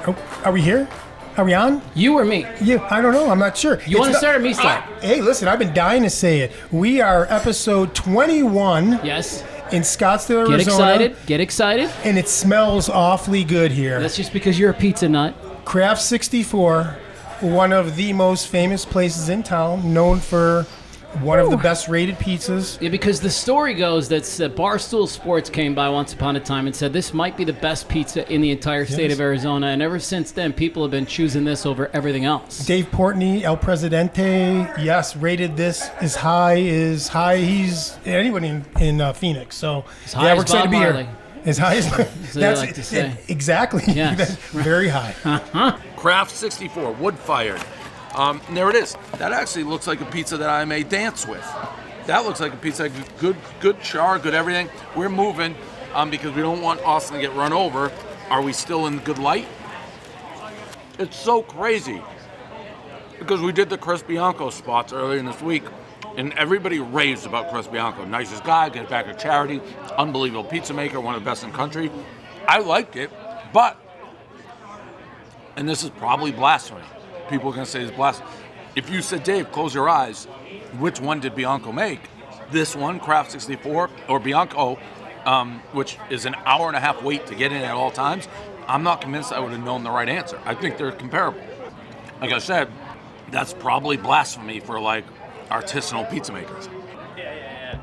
Are we here? Are we on? You or me? Yeah, I don't know. I'm not sure. You want to start or me start? Hey, listen, I've been dying to say it. We are episode 21. Yes. In Scottsdale, Get Arizona. Get excited. And it smells awfully good here. That's just because you're a pizza nut. Craft 64, one of the most famous places in town, known for one of the best rated pizzas. Yeah, because the story goes that Barstool Sports came by once upon a time and said this might be the best pizza in the entire state of Arizona. And ever since then, people have been choosing this over everything else. Dave Portney, El Presidente, rated this as high. He's anyone in Phoenix. So we're excited to be Marley. Here. As high as that's like to say. Exactly. Yes. Very high. Craft 64, wood fired. There it is. That actually looks like a pizza that I may dance with. That looks like a pizza, good char, good everything. We're moving because we don't want Austin to get run over. Are we still in good light? It's so crazy because we did the Chris Bianco spots earlier in this week, and everybody raves about Chris Bianco. Nicest guy, get back to charity, unbelievable pizza maker, one of the best in the country. I liked it, but, and this is probably blasphemy. People are going to say it's blasphemy. If you said, Dave, close your eyes, which one did Bianco make? This one, Craft 64, or Bianco, which is an hour and a half wait to get in at all times, I'm not convinced I would have known the right answer. I think they're comparable. Like I said, that's probably blasphemy for artisanal pizza makers. Yeah.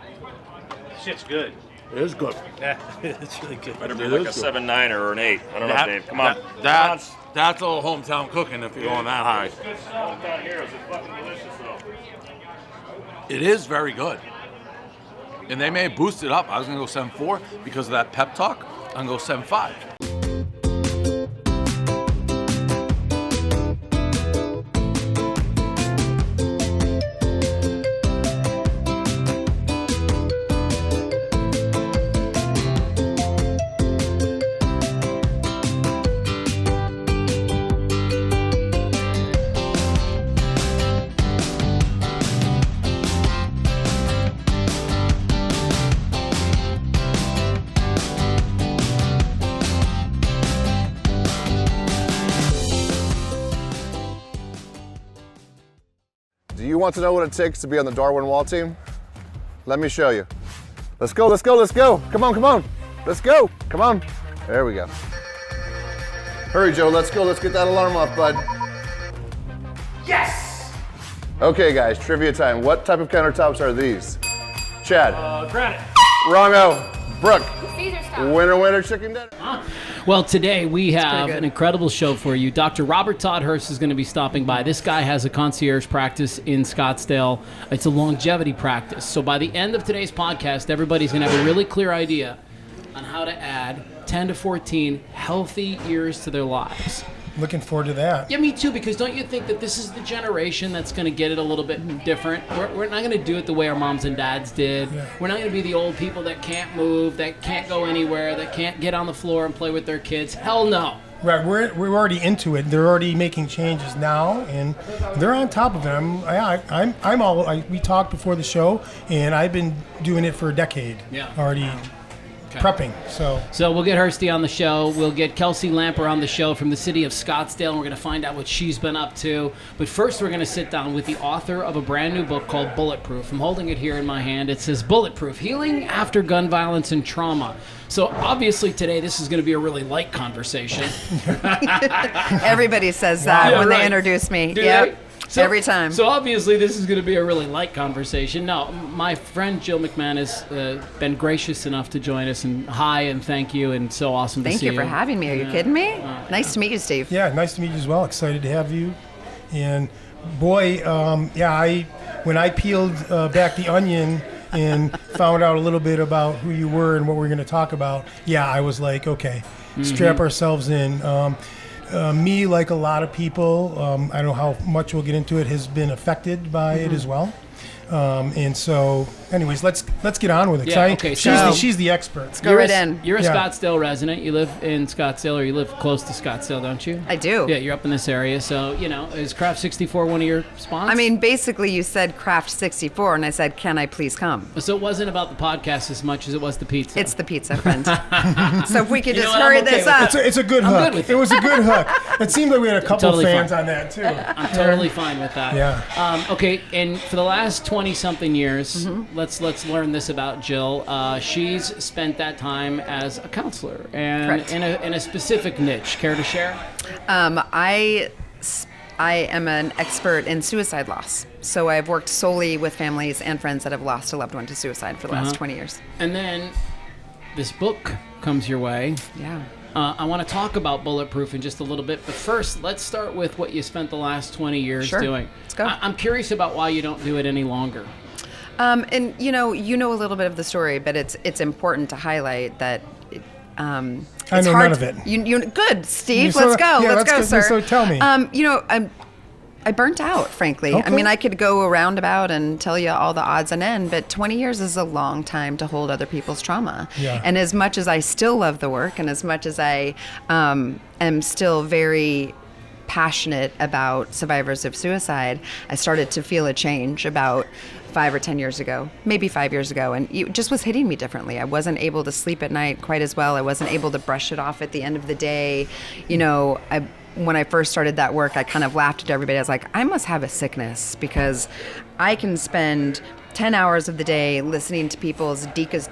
Shit's good. It is good. Yeah, it's really good. Better be like a 7-9 or an 8. I don't know, Dave. Come on. That's a little hometown cooking if you're going that high. Hometown heroes. It's fucking delicious, though. It is very good. And they may have boosted up. I was going to go 7.4 because of that pep talk. I'm going to go 7.5. Do you want to know what it takes to be on the Darwin Wall team? Let me show you. Let's go. Come on. Let's go. Come on. There we go. Hurry, Joe. Let's go. Let's get that alarm off, bud. Yes! Okay, guys, trivia time. What type of countertops are these? Chad. Granite. Wrong-o. Brooke. Caesar style. Winner, chicken dinner. Well, today we have an incredible show for you. Dr. Robert Todd Hurst is going to be stopping by. This guy has a concierge practice in Scottsdale. It's a longevity practice. So by the end of today's podcast, everybody's going to have a really clear idea on how to add 10 to 14 healthy years to their lives. Looking forward to that. Yeah, me too, because don't you think that this is the generation that's going to get it a little bit different? We're not going to do it the way our moms and dads did. Yeah. We're not going to be the old people that can't move, that can't go anywhere, that can't get on the floor and play with their kids. Hell no. Right, we're already into it. They're already making changes now, and they're on top of it. We talked before the show, and I've been doing it for a decade. Yeah. Already. Prepping, So we'll get Hursty on the show. We'll get Kelsey Lamper on the show from the City of Scottsdale, and we're going to find out what she's been up to. But first, we're going to sit down with the author of a brand new book called Bulletproof. I'm holding it here in my hand. It says Bulletproof, Healing After Gun Violence and Trauma. So obviously today, this is going to be a really light conversation. Everybody says that when they introduce me. Yep. So, every time. So obviously this is going to be a really light conversation. No, my friend Jill McMahon has been gracious enough to join us, and hi and thank you, and so awesome to see you. Thank you for having me. Are you kidding me? Nice to meet you, Steve. Yeah, nice to meet you as well. Excited to have you. And boy, when I peeled back the onion and found out a little bit about who you were and what we were going to talk about, I was like, okay, strap ourselves in. Me, like a lot of people, I don't know how much we'll get into it, has been affected by it as well. And so, anyways, let's get on with it. 'cause Yeah, okay, she's the expert. Go right in. You're a Yeah. Scottsdale resident. You live in Scottsdale, or you live close to Scottsdale, don't you? I do. Yeah, you're up in this area. So, is Craft 64 one of your sponsors? I mean, basically, you said Craft 64, and I said, can I please come? So it wasn't about the podcast as much as it was the pizza. It's the pizza, friend. So if we could You know just what? hurry I'm okay this with up. It's a good I'm hook. good with It was a good hook. It seemed like we had a couple Totally fans fine. on that too. I'm totally fine with that. Yeah. Okay, and for the last 20-something years, let's learn this about Jill. She's spent that time as a counselor and Correct. in a specific niche. Care to share? I am an expert in suicide loss. So I've worked solely with families and friends that have lost a loved one to suicide for the last 20 years. And then this book comes your way. Yeah. I want to talk about Bulletproof in just a little bit, but first, let's start with what you spent the last 20 years Sure. doing. Let's go. I'm curious about why you don't do it any longer. And you know a little bit of the story, but it's important to highlight that. I It's know hard none of to- it. You good, Steve. So- Let's go. yeah, let's go, let's sir. so tell me. I burnt out, frankly. Okay. I mean, I could go around about and tell you all the odds and end, but 20 years is a long time to hold other people's trauma. Yeah. And as much as I still love the work, and as much as I am still very passionate about survivors of suicide, I started to feel a change about 5 or 10 years ago, maybe 5 years ago, and it just was hitting me differently. I wasn't able to sleep at night quite as well. I wasn't able to brush it off at the end of the day. When I first started that work, I kind of laughed at everybody. I was like, I must have a sickness because I can spend 10 hours of the day listening to people's deepest,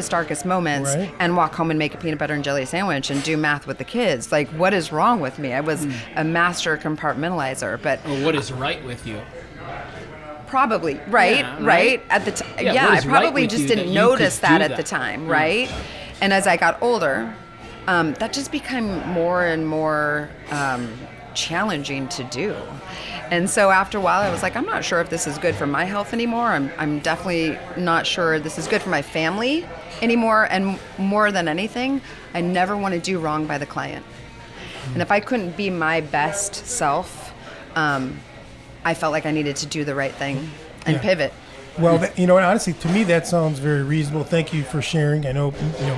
darkest moments Right. and walk home and make a peanut butter and jelly sandwich and do math with the kids. Like, what is wrong with me? I was a master compartmentalizer, but Or what is right with you? probably, right? Yeah, right? At the time. Yeah, Yeah, what I is right probably with just you that didn't you notice could that do at the that? time, Yeah. right? And as I got older, that just became more and more challenging to do. And so after a while, I was like, I'm not sure if this is good for my health anymore. I'm definitely not sure this is good for my family anymore. And more than anything, I never want to do wrong by the client. And if I couldn't be my best self, I felt like I needed to do the right thing and Yeah. pivot. Well, honestly, to me, that sounds very reasonable. Thank you for sharing. I know,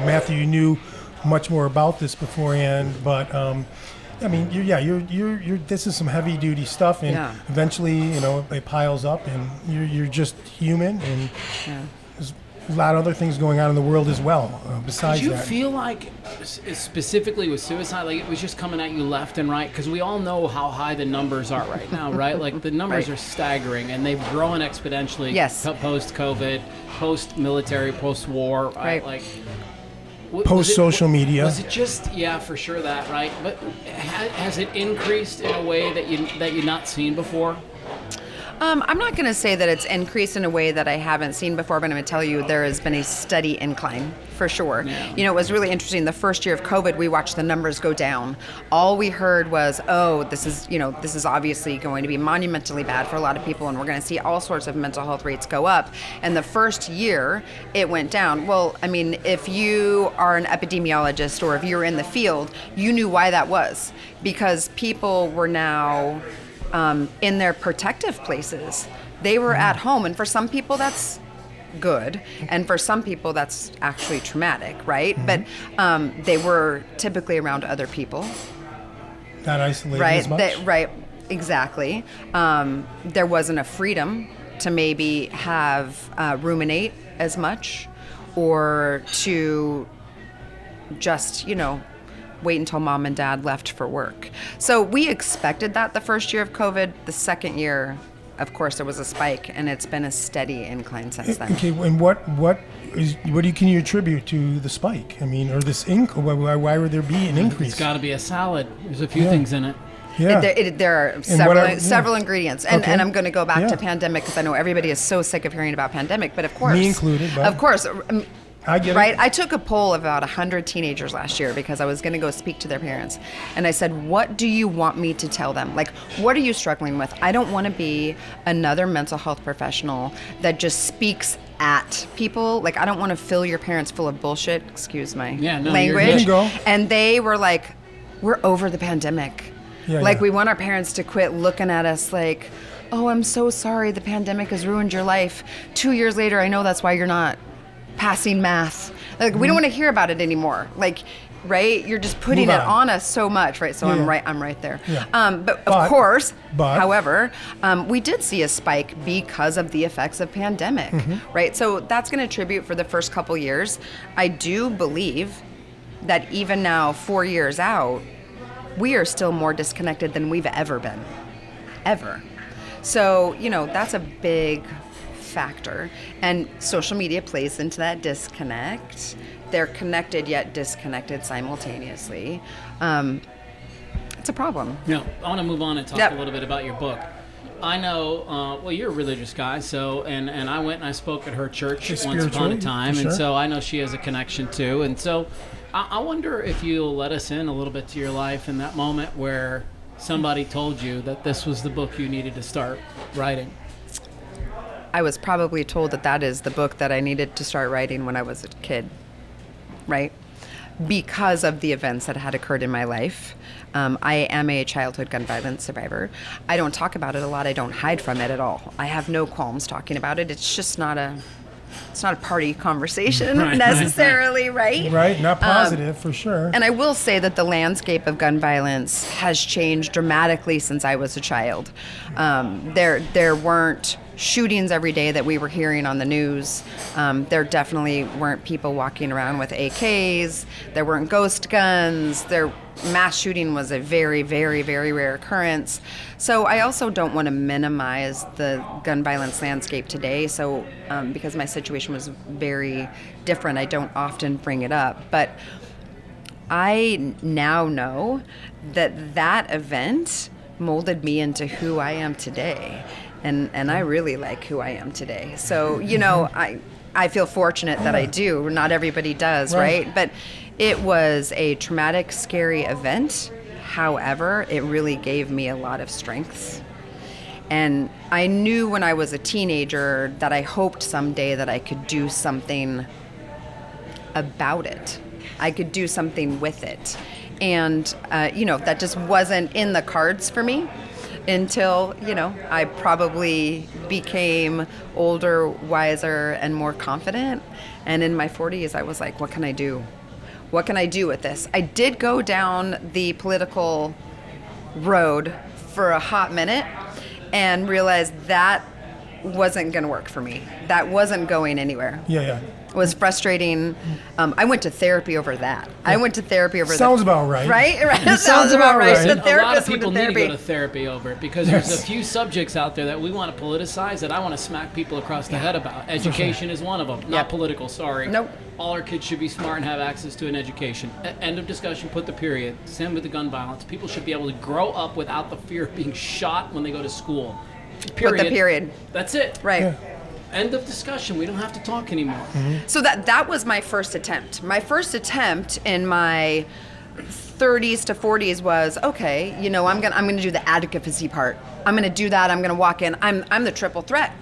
Matthew, you knew much more about this beforehand, but I mean, you're this is some heavy duty stuff, and Yeah. eventually, it piles up, and you're just human, and Yeah. there's a lot of other things going on in the world as well. Besides Did you that, feel like, specifically with suicide, like it was just coming at you left and right? Because we all know how high the numbers are right now, right? Like the numbers Right. are staggering, and they've grown exponentially. Yes. Post-COVID, post-military, post-war, right? Right. Like Post-social media. Was it just for sure that, right? But has it increased in a way that you've not seen before? I'm not going to say that it's increased in a way that I haven't seen before, but I'm going to tell you there has been a steady incline for sure. Yeah. It was really interesting. The first year of COVID, we watched the numbers go down. All we heard was, oh, this is obviously going to be monumentally bad for a lot of people, and we're going to see all sorts of mental health rates go up. And the first year, it went down. Well, I mean, if you are an epidemiologist or if you're in the field, you knew why that was, because people were now in their protective places. They were at home, and for some people that's good, and for some people that's actually traumatic, right? But they were typically around other people, not isolated right? as much. Right, exactly. There wasn't a freedom to maybe have ruminate as much, or to just wait until mom and dad left for work. So we expected that the first year of COVID. The second year, of course, there was a spike, and it's been a steady incline since then. Okay, and can you attribute to the spike? I mean, or this why would there be an increase? It's got to be a salad. There's a few Yeah. things in it. Yeah. There are what several ingredients, and Okay. I'm going to go back Yeah. to pandemic because I know everybody is so sick of hearing about pandemic, but of course, Me included, but- of course. I get Right? it. I took a poll of about 100 teenagers last year because I was going to go speak to their parents. And I said, what do you want me to tell them? Like, what are you struggling with? I don't want to be another mental health professional that just speaks at people. Like, I don't want to fill your parents full of bullshit, excuse my Yeah, no, you're language. good. You can go. And they were like, we're over the pandemic. Yeah, like, yeah. we want our parents to quit looking at us like, oh, I'm so sorry the pandemic has ruined your life. 2 years later, I know that's why you're not passing math. Like, we don't want to hear about it anymore. Like, right? You're just putting Move it on. on us so much, right? So Yeah, I'm yeah. I'm right there. Yeah. But of course, but- however, we did see a spike because of the effects of pandemic, right? So that's going to attribute for the first couple years. I do believe that even now, 4 years out, we are still more disconnected than we've ever been, ever. So, that's a big factor. And social media plays into that disconnect. They're connected yet disconnected simultaneously. It's a problem. I want to move on and talk Yep. a little bit about your book. I know, well, you're a religious guy, so, and I went and I spoke at her church She's once upon a spiritual, time, for and sure. so I know she has a connection too. And so I wonder if you'll let us in a little bit to your life in that moment where somebody told you that this was the book you needed to start writing. I was probably told that is the book that I needed to start writing when I was a kid, right? Because of the events that had occurred in my life. I am a childhood gun violence survivor. I don't talk about it a lot. I don't hide from it at all. I have no qualms talking about it. It's just not a party conversation necessarily, right? Right, not positive for sure. And I will say that the landscape of gun violence has changed dramatically since I was a child. There weren't shootings every day that we were hearing on the news. There definitely weren't people walking around with AKs. There weren't ghost guns. Mass shooting was a very, very, very rare occurrence. So I also don't want to minimize the gun violence landscape today. So because my situation was very different, I don't often bring it up. But I now know that event molded me into who I am today. And I really like who I am today. So, I feel fortunate that I do. Not everybody does, right? But it was a traumatic, scary event. However, it really gave me a lot of strengths. And I knew when I was a teenager that I hoped someday that I could do something about it. I could do something with it. And, that just wasn't in the cards for me until, I probably became older, wiser, and more confident. And in my 40s, I was like, what can I do? What can I do with this? I did go down the political road for a hot minute and realized that wasn't going to work for me. That wasn't going anywhere. Yeah. It was frustrating. I went to therapy over that. I went to therapy over Sounds about right. Right? It sounds about right. The A lot of therapist went people to need to therapy. go to therapy over it because there's a few subjects out there that we want to politicize that I want to smack people across the head about. Education is one of them. Not political, sorry. Nope. All our kids should be smart and have access to an education. End of discussion, put the period. Same with the gun violence. People should be able to grow up without the fear of being shot when they go to school. Period. Put the period. That's it. Right. Yeah. End of discussion. We don't have to talk anymore. So that was my first attempt. My first attempt in my 30s to 40s was, okay, I'm gonna do the advocacy part. I'm gonna do that. I'm gonna walk in. I'm the triple threat.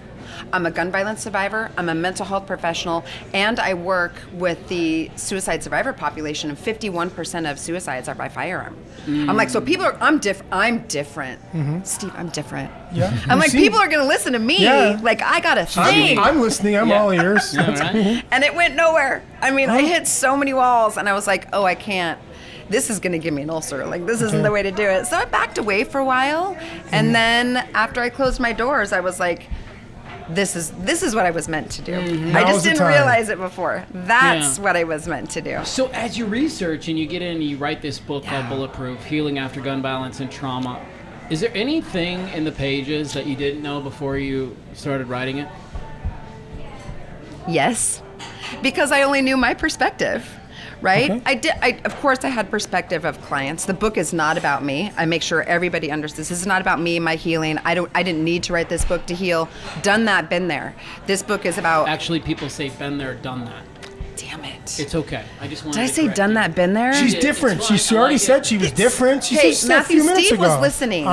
I'm a gun violence survivor, I'm a mental health professional, and I work with the suicide survivor population, and 51% of suicides are by firearm. I'm like, so people are, I'm different. Steve, I'm different. Yeah. I'm You like, seem- people are going to listen to me. Yeah. Like, I got a thing. I'm listening. I'm all ears. Yeah, right? And it went nowhere. I mean, I hit so many walls, and I was like, oh, I can't. This is going to give me an ulcer. Like, this isn't the way to do it. So I backed away for a while, and then after I closed my doors, I was like, this is what I was meant to do. I Now's just the didn't time. realize it before. That's Yeah. what I was meant to do. So as you research and you get in and you write this book called Bulletproof, Healing After Gun Violence and Trauma, is there anything in the pages that you didn't know before you started writing it? Yes, because I only knew my perspective, right? Okay. Of course, I had perspective of clients. The book is not about me. I make sure everybody understands. This is not about me, my healing. I didn't need to write this book to heal. Done that, been there. This book is about. Actually, people say been there, done that. Damn it. It's okay. I just wanted Did I to say correct done you. that, been there? She's did. different. It's fine. She I already like said it. she was different. She Hey, just said a Matthew, few minutes Steve ago. was listening.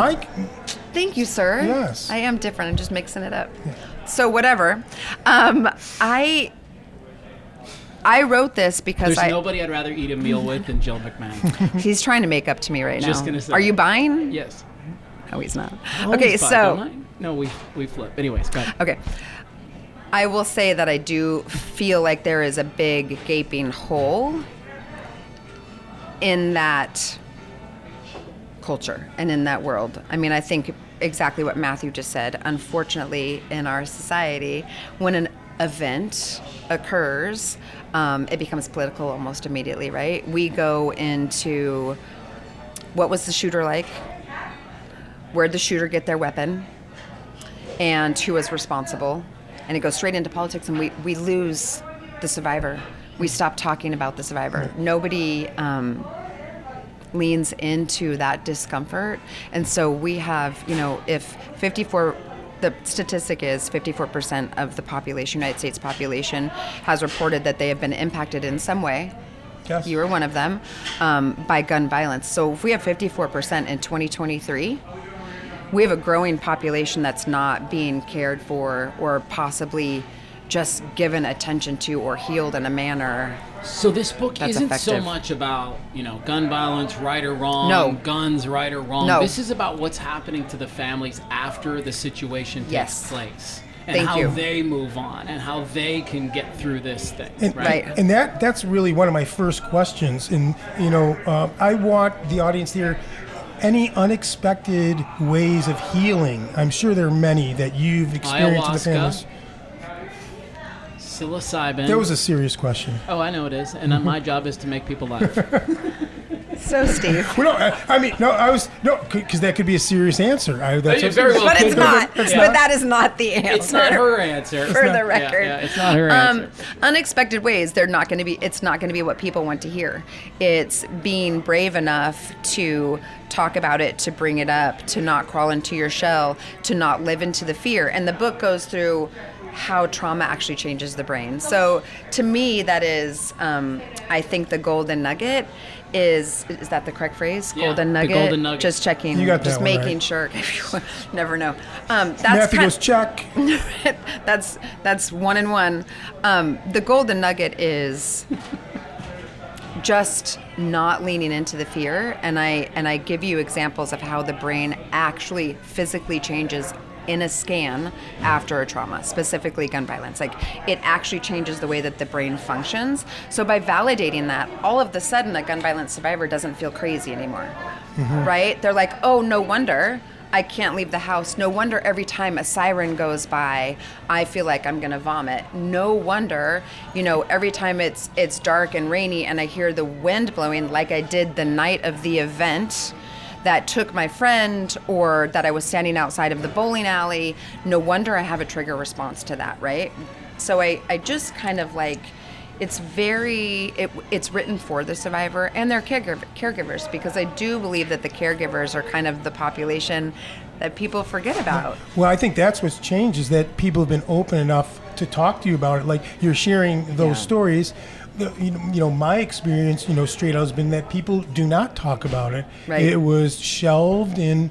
Thank you, sir. Yes. I am different. I'm just mixing it up. So whatever. I wrote this because There's nobody I'd rather eat a meal with than Jill McMahon. he's trying to make up to me right now. Just gonna say Are you that. buying? Yes. No, he's not. I always Okay, buy, so don't No, we flip. Anyways, go ahead. Okay. I will say that I do feel like there is a big gaping hole in that culture and in that world. I mean, I think exactly what Matthew just said. Unfortunately, in our society, when an event occurs, it becomes political almost immediately, right? We go into what was the shooter like? Where'd the shooter get their weapon? And who was responsible? And it goes straight into politics, and we lose the survivor. We stop talking about the survivor. Nobody leans into that discomfort. And so we have, if the statistic is 54% of the population, United States population, has reported that they have been impacted in some way. Yes. You were one of them, by gun violence. So if we have 54% in 2023, we have a growing population that's not being cared for or possibly just given attention to or healed in a manner. So this book That's isn't so effective. much about, gun violence, right or wrong, No. guns, right or wrong. No. This is about what's happening to the families after the situation takes Yes. place. And Thank how you. they move on and how they can get through this thing, And, right? and that's really one of my first questions. And, I want the audience here, any unexpected ways of healing? I'm sure there are many that you've experienced in the Ayahuasca. families. Psilocybin. That was a serious question. Oh, I know it is. And my job is to make people laugh. So, Steve. Well, no, because that could be a serious answer. That's It very well But could it's be. not. Yeah. But that is not the answer. It's not her answer. For the record. Yeah, it's not her answer. Unexpected ways, they're not going to be. It's not going to be what people want to hear. It's being brave enough to talk about it, to bring it up, to not crawl into your shell, to not live into the fear. And the book goes through how trauma actually changes the brain. So to me, that is, I think the golden nugget is that the correct phrase? Yeah, Golden the nugget. golden nugget. Just checking. You got that just one making right. sure. Never know. That's Matthew kind- goes, check. that's one and one. The golden nugget is just not leaning into the fear, and I give you examples of how the brain actually physically changes in a scan after a trauma, specifically gun violence. Like, it actually changes the way that the brain functions. So by validating that, all of a sudden a gun violence survivor doesn't feel crazy anymore, right? They're like, oh, no wonder I can't leave the house. No wonder every time a siren goes by, I feel like I'm gonna vomit. No wonder, every time it's dark and rainy and I hear the wind blowing, like I did the night of the event that took my friend, or that I was standing outside of the bowling alley. No wonder I have a trigger response to that, right? So I just kind of like, it's written for the survivor and their caregivers, because I do believe that the caregivers are kind of the population that people forget about. Well, I think that's what's changed, is that people have been open enough to talk to you about it. Like, you're sharing those stories. My experience, straight out, has been that people do not talk about it. Right. It was shelved, and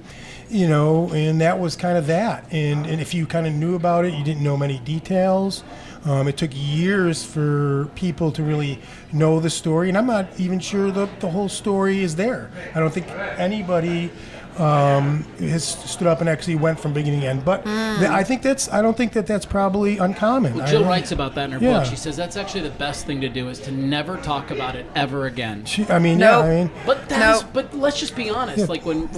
and that was kind of that. And if you kind of knew about it, you didn't know many details. It took years for people to really know the story, and I'm not even sure the whole story is there. I don't think anybody has stood up and actually went from beginning to end. But I don't think that's probably uncommon. Well, Jill writes about that in her Yeah. book. She says that's actually the best thing to do, is to never talk about it ever again. Nope. But let's just be honest. Yeah. Like when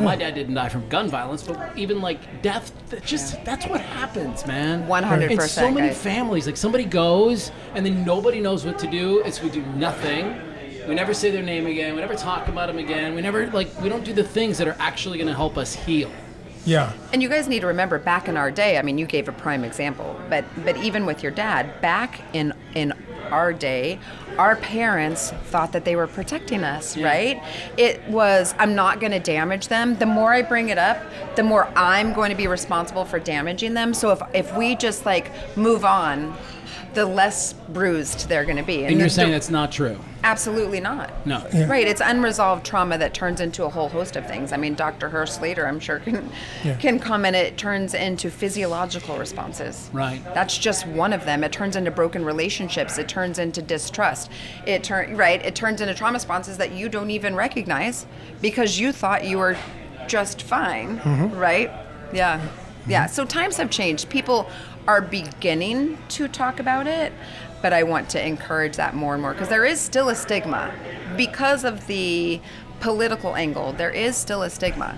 my dad didn't die from gun violence, but even like death, that's what happens, man. 100%, In so many guys. families, like somebody goes and then nobody knows what to do. We do nothing. We never say their name again. We never talk about them again. We don't do the things that are actually going to help us heal. Yeah. And you guys need to remember, back in our day, I mean, you gave a prime example, but even with your dad, back in our day, our parents thought that they were protecting us, right? It was, I'm not going to damage them. The more I bring it up, the more I'm going to be responsible for damaging them. So if we just move on, the less bruised they're going to be. And you're saying that's not true? Absolutely not. No. Yeah. Right, it's unresolved trauma that turns into a whole host of things. I mean, Dr. Hurst later, I'm sure, can comment, it turns into physiological responses. Right. That's just one of them. It turns into broken relationships. It turns into distrust. It turns into trauma responses that you don't even recognize because you thought you were just fine, right? Yeah. Yeah. So times have changed. People are beginning to talk about it, but I want to encourage that more and more because there is still a stigma because of the political angle. There is still a stigma.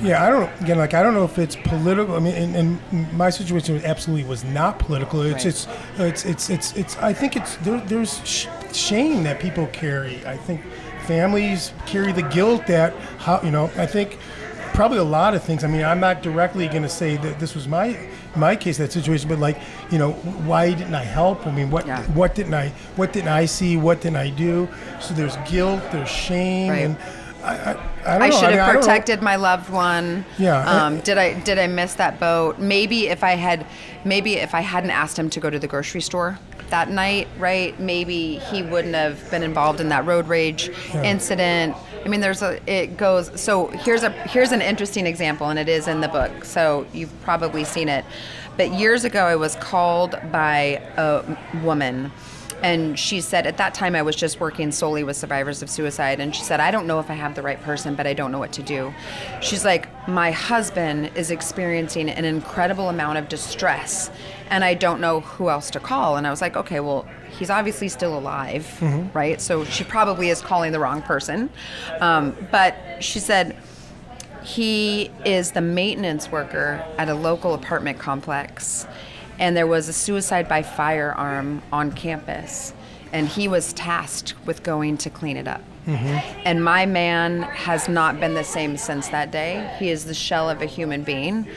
Yeah, I don't know if it's political. I mean, and my situation absolutely was not political. It's Right. it's I think there's shame that people carry. I think families carry the guilt that I think probably a lot of things. I mean, I'm not directly going to say that this was my case, that situation, but why didn't I help? I mean, what didn't I see? What didn't I do? So there's guilt, there's shame, Right. and I don't know. I should I have don't know. protected my loved one. Yeah. Did I miss that boat? Maybe if I hadn't asked him to go to the grocery store that night, right? Maybe he wouldn't have been involved in that road rage incident. I mean, so here's an interesting example, and it is in the book, so you've probably seen it. But years ago, I was called by a woman. And she said, at that time, I was just working solely with survivors of suicide. And she said, I don't know if I have the right person, but I don't know what to do. She's like, my husband is experiencing an incredible amount of distress, and I don't know who else to call. And I was like, okay, well, he's obviously still alive, right? So she probably is calling the wrong person. But she said, he is the maintenance worker at a local apartment complex. And there was a suicide by firearm on campus, and he was tasked with going to clean it up. And my man has not been the same since that day. He is the shell of a human being.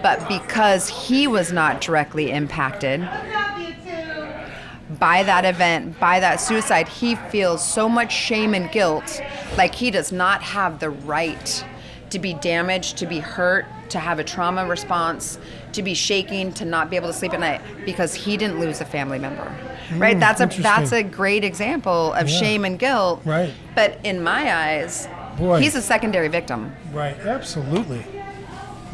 But because he was not directly impacted by that event, by that suicide, he feels so much shame and guilt, like he does not have the right to be damaged, to be hurt, to have a trauma response, to be shaking, to not be able to sleep at night because he didn't lose a family member. Right? That's a great example of shame and guilt. Right. But in my eyes, he's a secondary victim. Right. Absolutely.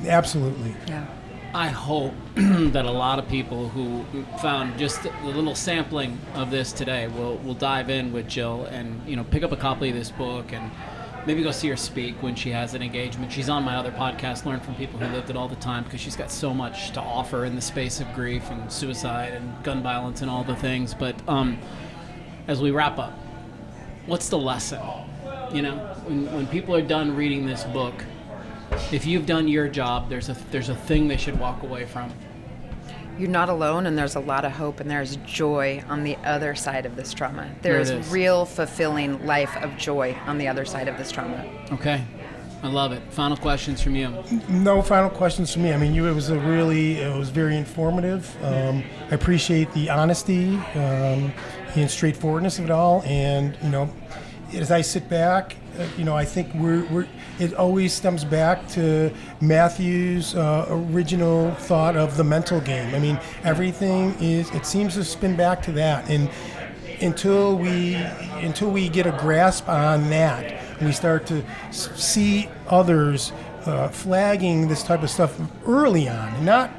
Absolutely. Yeah. I hope that a lot of people who found just a little sampling of this today will dive in with Jill and pick up a copy of this book and maybe go see her speak when she has an engagement. She's on my other podcast, Learn from People Who Lived It All the Time, because she's got so much to offer in the space of grief and suicide and gun violence and all the things. But as we wrap up, what's the lesson? When people are done reading this book, if you've done your job, there's a thing they should walk away from. You're not alone, and there's a lot of hope, and there's joy on the other side of this trauma. There's real fulfilling life of joy on the other side of this trauma. Okay. I love it. Final questions from you. No final questions from me. I mean, it was very informative. I appreciate the honesty and straightforwardness of it all. And, as I sit back, I think it always stems back to Matthew's original thought of the mental game. I mean, everything it seems to spin back to that. And until we get a grasp on that, we start to see others flagging this type of stuff early on, not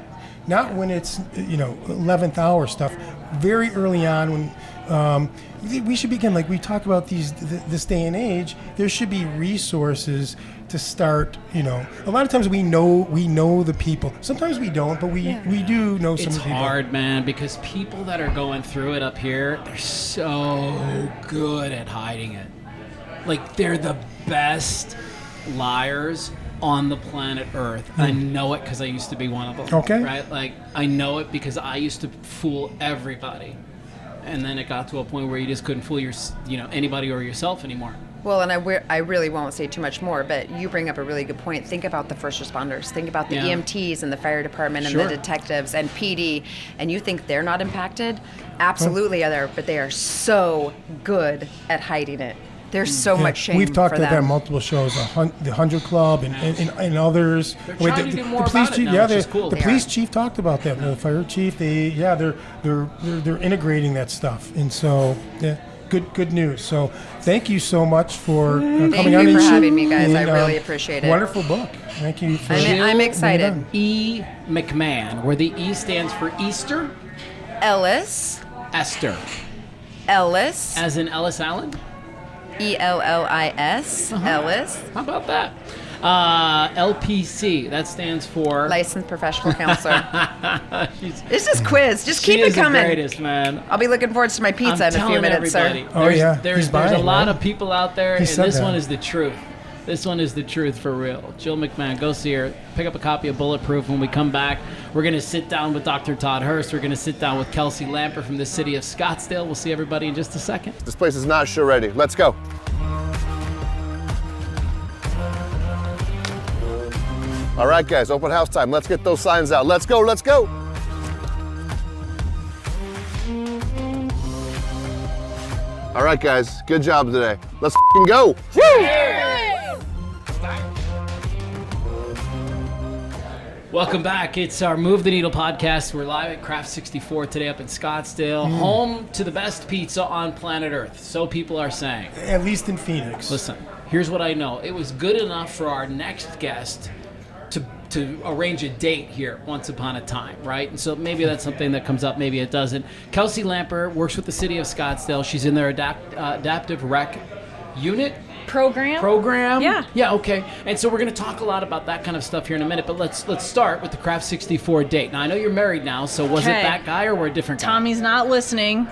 when it's 11th hour stuff. Very early on, when we should begin, like we talk about this day and age, there should be resources to start. A lot of times we know the people. Sometimes we don't, but we do know some of the people. It's hard, man, because people that are going through it up here, they're so good at hiding it. Like, they're the best liars on the planet Earth. I know it because I used to be one of them. Okay. Right? Like, I know it because I used to fool everybody. And then it got to a point where you just couldn't fool anybody or yourself anymore. Well, and I really won't say too much more, but you bring up a really good point. Think about the first responders. Think about the EMTs and the fire department and the detectives and PD, and you think they're not impacted? Absolutely are, but they are so good at hiding it. There's so much shame. We've talked for about that them. on multiple shows, the 100 Club and others. They're trying to do more police about it chief, now, which is cool. The police chief talked about that. The fire chief, they're integrating that stuff, and so good news. So thank you so much for coming on. Thank you for having me, guys. I really appreciate it. Wonderful book. Thank you. I'm excited. E. McMahon, where the E stands for Easter. Ellis. Esther. Ellis. As in Ellis Allen? ELLIS. Ellis. How about that? LPC, that stands for Licensed professional counselor. She's- It's just quiz. Just keep she it is coming. the greatest, man. I'll be looking forward to my pizza I'm in a few telling minutes, everybody, sir. Oh, there's, yeah. There's He's a buying, lot right? of people out there, He and said this that. one is the truth. This one is the truth for real. Jill McMahon, go see her. Pick up a copy of Bulletproof. When we come back, we're going to sit down with Dr. Todd Hurst. We're going to sit down with Kelsey Lamper from the City of Scottsdale. We'll see everybody in just a second. This place is not show ready. Let's go. All right, guys, open house time. Let's get those signs out. Let's go, let's go. All right, guys, good job today. Let's f***ing go. Woo! Welcome back. It's our Move the Needle podcast. We're live at Craft 64 today up in Scottsdale, home to the best pizza on planet Earth. So people are saying. At least in Phoenix. Listen, here's what I know. It was good enough for our next guest to arrange a date here once upon a time, right? And so maybe that's something that comes up, maybe it doesn't. Kelsey Lamper works with the City of Scottsdale. She's in their adaptive rec unit. Program? Yeah. Yeah, okay. And so we're going to talk a lot about that kind of stuff here in a minute, but let's start with the Craft 64 date. Now, I know you're married now, so was it Okay. that guy or were a different guy? Tommy's not listening.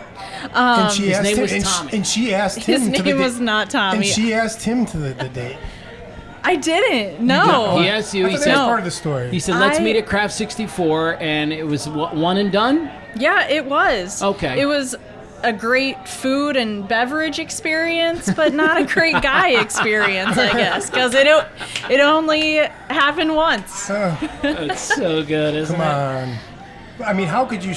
And she his asked name him, was and Tommy. and she asked His him to the name was date. not Tommy. And she asked him to the date. I didn't. No. He asked you, I he thought said, that was No. part of the story. he said, let's I- meet at Craft 64, and it was one and done? Yeah, it was. Okay. It was a great food and beverage experience, but not a great guy experience, I guess, because it only happened once. It's so good, isn't Come it? on. I mean, how could you,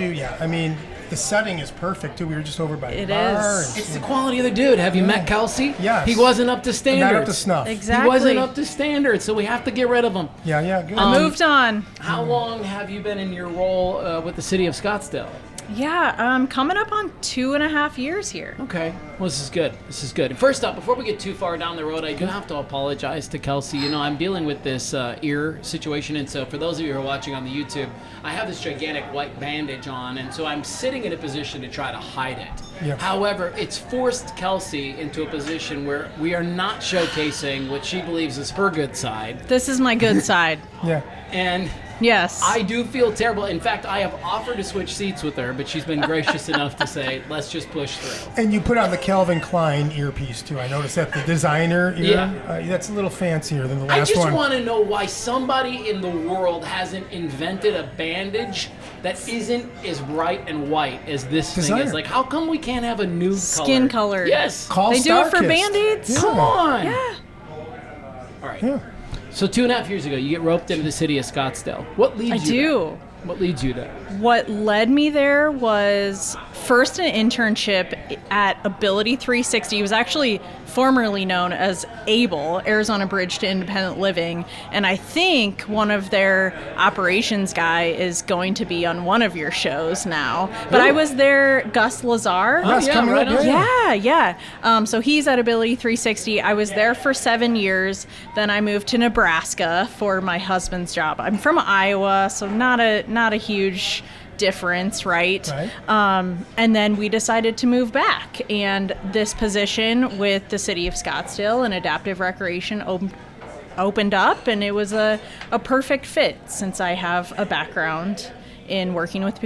yeah, I mean, the setting is perfect, too. We were just over by the It bar. is. It's the quality of the dude. Have you met Kelsey? Yes. He wasn't up to standards. Not up to snuff. Exactly. He wasn't up to standards, so we have to get rid of him. Yeah, good. Moved on. How long have you been in your role with the City of Scottsdale? Yeah, coming up on 2.5 years here. Okay. Well, this is good. This is good. And first up, before we get too far down the road, I do have to apologize to Kelsey. You know, I'm dealing with this ear situation, and so for those of you who are watching on the YouTube, I have this gigantic white bandage on, and so I'm sitting in a position to try to hide it. Yeah. However, it's forced Kelsey into a position where we are not showcasing what she believes is her good side, This is my good side. Yeah. and Yes. I do feel terrible. In fact, I have offered to switch seats with her, but she's been gracious enough to say, let's just push through. And you put on the Calvin Klein earpiece, too. I noticed that the designer ear, Yeah. that's a little fancier than the I last just one. want to know why somebody in the world hasn't invented a bandage that isn't as bright and white as this thing Designer. is. Like, how come we can't have a nude Skin color? color. Yes. Call They do it for Starkist. Band-Aids? Yeah. Come on. Yeah. All right. Yeah. So 2.5 years ago, you get roped into the City of Scottsdale. What leads I you do. there? What leads you there? What led me there was first an internship at Ability 360. It was actually formerly known as ABLE, Arizona Bridge to Independent Living. And I think one of their operations guy is going to be on one of your shows now. But I was there, Gus Lazar. Yes, yeah, coming right up, on. Yeah. So he's at Ability 360. I was there for 7 years. Then I moved to Nebraska for my husband's job. I'm from Iowa, so not a huge difference, right? And then we decided to move back. And this position with the City of Scottsdale and Adaptive Recreation opened up, and it was a perfect fit since I have a background in working with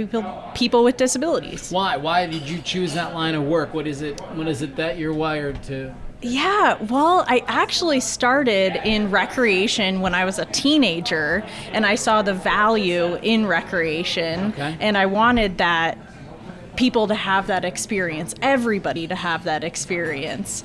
people with disabilities. Why? Why did you choose that line of work? What is it that you're wired to? Yeah, well, I actually started in recreation when I was a teenager, and I saw the value in recreation, and I wanted that people to have that experience, everybody to have that experience.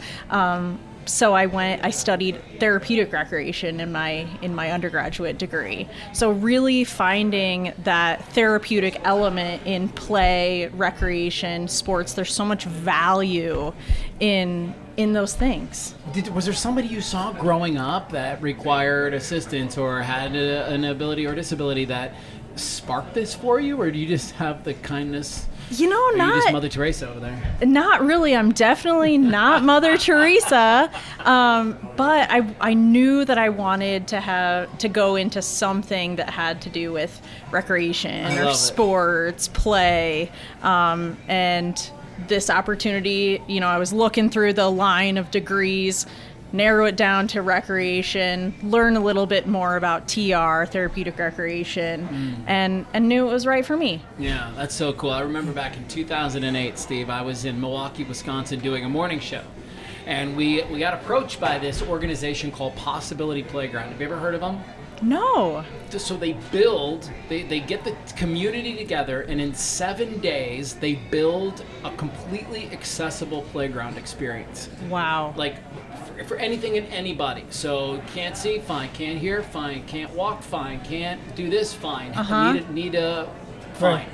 So I studied therapeutic recreation in my undergraduate degree. So really finding that therapeutic element in play, recreation, sports, there's so much value in those things. Was there somebody you saw growing up that required assistance or had an ability or disability that sparked this for you, or do you just have the kindness? You know, Or are you just not Mother Teresa over there? Not really. I'm definitely not Mother Teresa, but I knew that I wanted to go into something that had to do with recreation I or love it. sports, play, and this opportunity. You know, I was looking through the line of degrees, narrow it down to recreation, learn a little bit more about TR, therapeutic recreation, and knew it was right for me. Yeah, that's so cool. I remember back in 2008, Steve, I was in Milwaukee, Wisconsin doing a morning show. And we got approached by this organization called Possibility Playground. Have you ever heard of them? No. So they get the community together, and in 7 days, they build a completely accessible playground experience. Wow. Like, for anything and anybody. So, can't see? Fine. Can't hear? Fine. Can't walk? Fine. Can't do this? Fine. Need a fine. Right.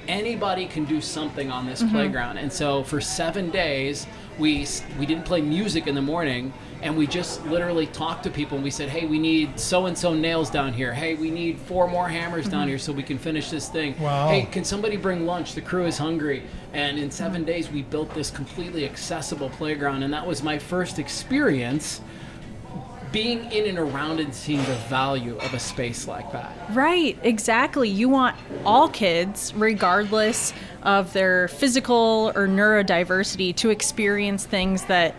Anybody can do something on this playground. And so, for 7 days, we didn't play music in the morning, and we just literally talked to people, and we said, hey, we need so-and-so nails down here. Hey, we need 4 more hammers down here so we can finish this thing. Wow. Hey, can somebody bring lunch? The crew is hungry. And in 7 days, we built this completely accessible playground, and that was my first experience being in and around and seeing the value of a space like that. Right, exactly. You want all kids, regardless of their physical or neurodiversity, to experience things that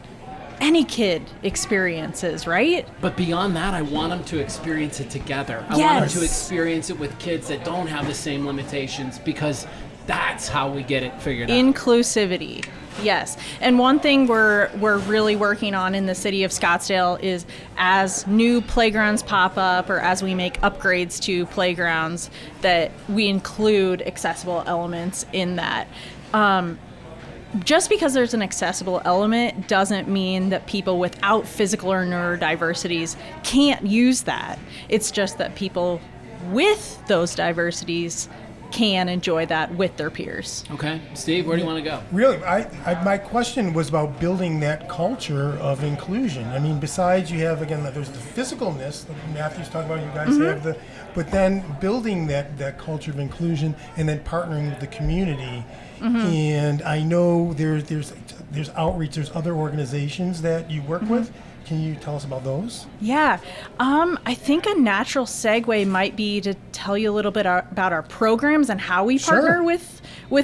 any kid experiences, right? But beyond that, I want them to experience it together. I want Yes. them to experience it with kids that don't have the same limitations, because that's how we get it figured out. Inclusivity. Yes. And one thing we're really working on in the city of Scottsdale is, as new playgrounds pop up or as we make upgrades to playgrounds, that we include accessible elements in that. Just because there's an accessible element doesn't mean that people without physical or neurodiversities can't use that. It's just that people with those diversities can enjoy that with their peers. Okay. Steve, where do you want to go? Really, my question was about building that culture of inclusion. I mean, besides you have, again, there's the physicalness that Matthew's talking about, you guys have but then building that culture of inclusion and then partnering with the community. And I know there's outreach, there's other organizations that you work with. Can you tell us about those? Yeah. I think a natural segue might be to tell you a little bit about our programs and how we partner with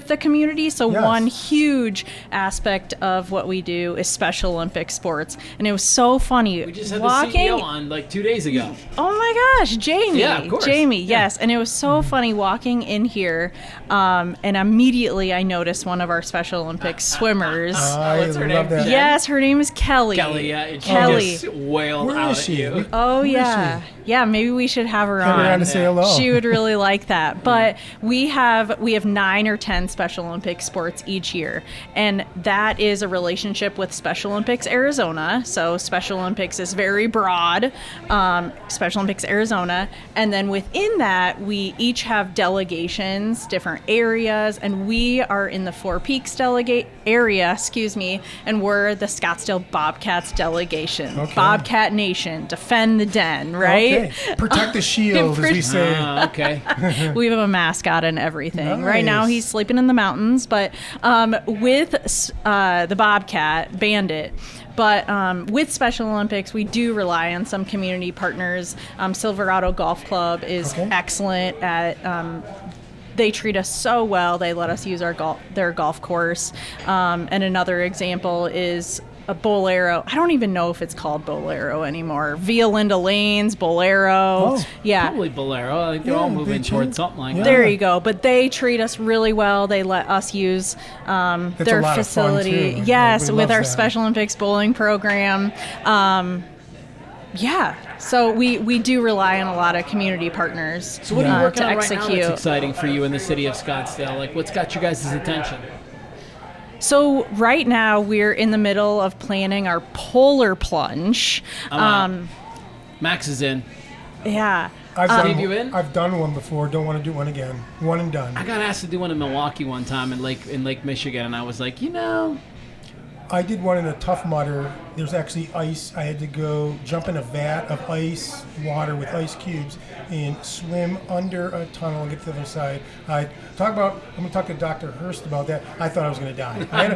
the community. So one huge aspect of what we do is Special Olympic sports. And it was so funny. We just had the CEO on like 2 days ago. Oh my gosh, Jamie. Yeah, of course. Jamie, yes. And it was so funny walking in here, and immediately I noticed one of our Special Olympics swimmers. What's her name? That. Yes, her name is Kelly. Kelly, yeah. And she Kelly. just wailed Where out is at she? you. Oh, Where is yeah. she? Yeah, maybe we should have her Have on. her on to say hello. She would really like that. But we have 9 or 10 Special Olympic sports each year. And that is a relationship with Special Olympics Arizona. So Special Olympics is very broad. Special Olympics Arizona. And then within that, we each have delegations, different areas. And we are in the Four Peaks area, and we're the Scottsdale Bobcats delegation. Okay. Bobcat Nation, defend the den, right? Okay. Protect the shield, as we say. Okay. We have a mascot and everything. Right now Nice. he's sleeping in the mountains, but with the Bobcat, Bandit, but with Special Olympics, we do rely on some community partners. Silverado Golf Club is excellent at they treat us so well. They let us use their golf course. And another example is a Bolero. I don't even know if it's called Bolero anymore. Via Linda Lanes, Bolero. Oh, yeah. Probably Bolero. I think they're Yeah, all they moving changed. towards something like that. There you go. But they treat us really well. They let us use their a lot of fun, facility. too. Yes, Everybody with our loves that. Special Olympics bowling program. So we do rely on a lot of community partners So what are you working to on execute. right now that's exciting for you in the city of Scottsdale? Like, what's got you guys' attention? So right now we're in the middle of planning our polar plunge. Max is in. Yeah. Steve, you in? I've done one before. Don't want to do one again. One and done. I got asked to do one in Milwaukee one time in Lake Michigan, and I was like, I did one in a Tough Mudder. There's actually ice. I had to go jump in a vat of ice water with ice cubes and swim under a tunnel and get to the other side. I'm going to talk to Dr. Hurst about that. I thought I was going to die. I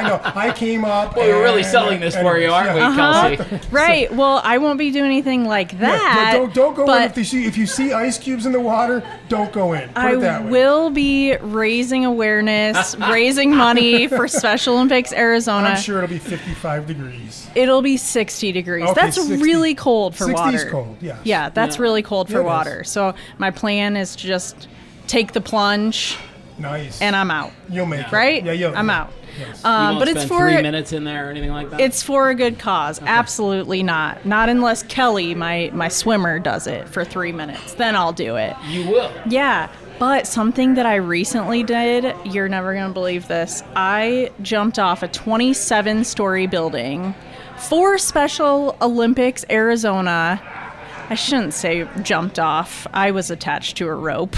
know. I came up. well, we're really selling this for you, aren't we, Kelsey? Right. Well, I won't be doing anything like that. Don't go but in. If you see ice cubes in the water, don't go in. Put it that I way. will be raising awareness, raising money for Special Olympics Arizona. I'm sure it'll be 55 degrees. degrees? It'll be 60 degrees. Okay, That's 60. really cold for 60's water. cold, yes. Yeah, that's really cold for It is. water. So my plan is to just take the plunge Nice. and I'm out. You'll make it. Right? Yeah, I'm out. Yes. You won't but it's spend for 3 minutes in there or anything like that? It's for a good cause. Absolutely not. Not unless Kelly, my swimmer, does it for 3 minutes. Then I'll do it. You will. Yeah. But something that I recently did, you're never going to believe this. I jumped off a 27-story building for Special Olympics Arizona. I shouldn't say jumped off. I was attached to a rope.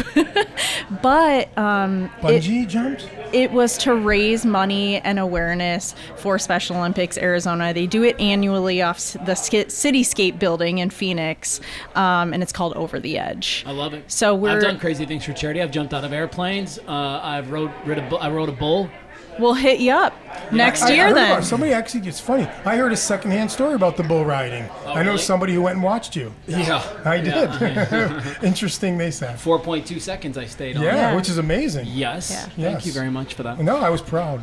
But Bungee jumped? it was to raise money and awareness for Special Olympics Arizona. They do it annually off the Cityscape building in Phoenix, and it's called Over the Edge. I love it. So I've done crazy things for charity. I've jumped out of airplanes. I rode a bull. We'll hit you up next I year heard then. about- somebody actually, it's funny. I heard a secondhand story about the bull riding. I know really? somebody who went and watched you. Yeah. I did. Interesting, they said. 4.2 seconds I stayed on. Yeah, which is amazing. Yes. Yeah. Thank Yes. you very much for that. No, I was proud.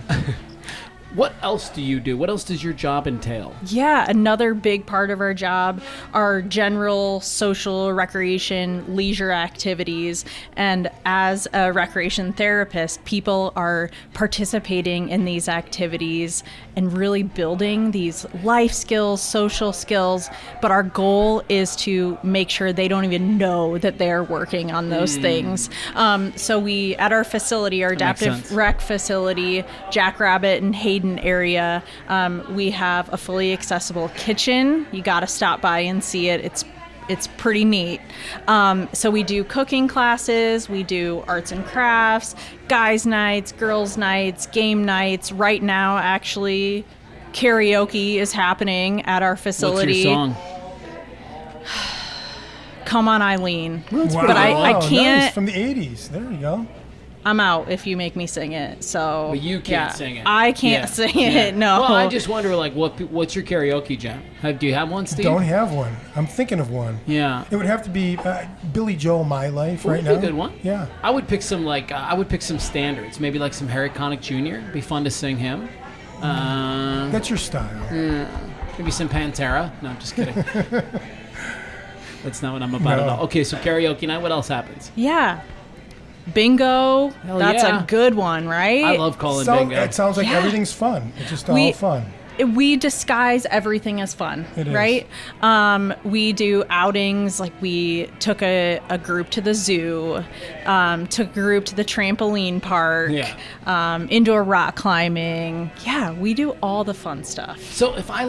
What else do you do? What else does your job entail? Yeah, another big part of our job are general social recreation, leisure activities. And as a recreation therapist, people are participating in these activities and really building these life skills, social skills. But our goal is to make sure they don't even know that they're working on those things. So we, at our facility, our makes adaptive sense. rec facility, Jackrabbit and Hayden area, we have a fully accessible kitchen. You got to stop by and see it. It's pretty neat. So we do cooking classes, we do arts and crafts, guys nights, girls nights, game nights. Right now, actually, karaoke is happening at our facility. What's your song? Come on, Eileen. Wow, But I can't. Nice. From the 80s. There you go. I'm out if you make me sing it. So But you can't sing it. I can't Yeah. sing Yeah. it. No. Well, I just wonder, like, what's your karaoke jam? Do you have one, Steve? Don't have one. I'm thinking of one. Yeah. It would have to be Billy Joel, My Life, right Would be now. a good one. Yeah. I would pick some standards, maybe like some Harry Connick Jr. It'd be fun to sing him. That's your style. Maybe some Pantera. No, I'm just kidding. That's not what I'm about at No. all. Okay, so karaoke night. What else happens? Yeah. Bingo. Hell That's yeah. a good one, right? I love calling So, bingo. it sounds like Yeah. everything's fun. It's just all We- fun. We disguise everything as fun, It is. right? We do outings, like we took a group to the zoo, took a group to the trampoline park, indoor rock climbing. Yeah, we do all the fun stuff. So if I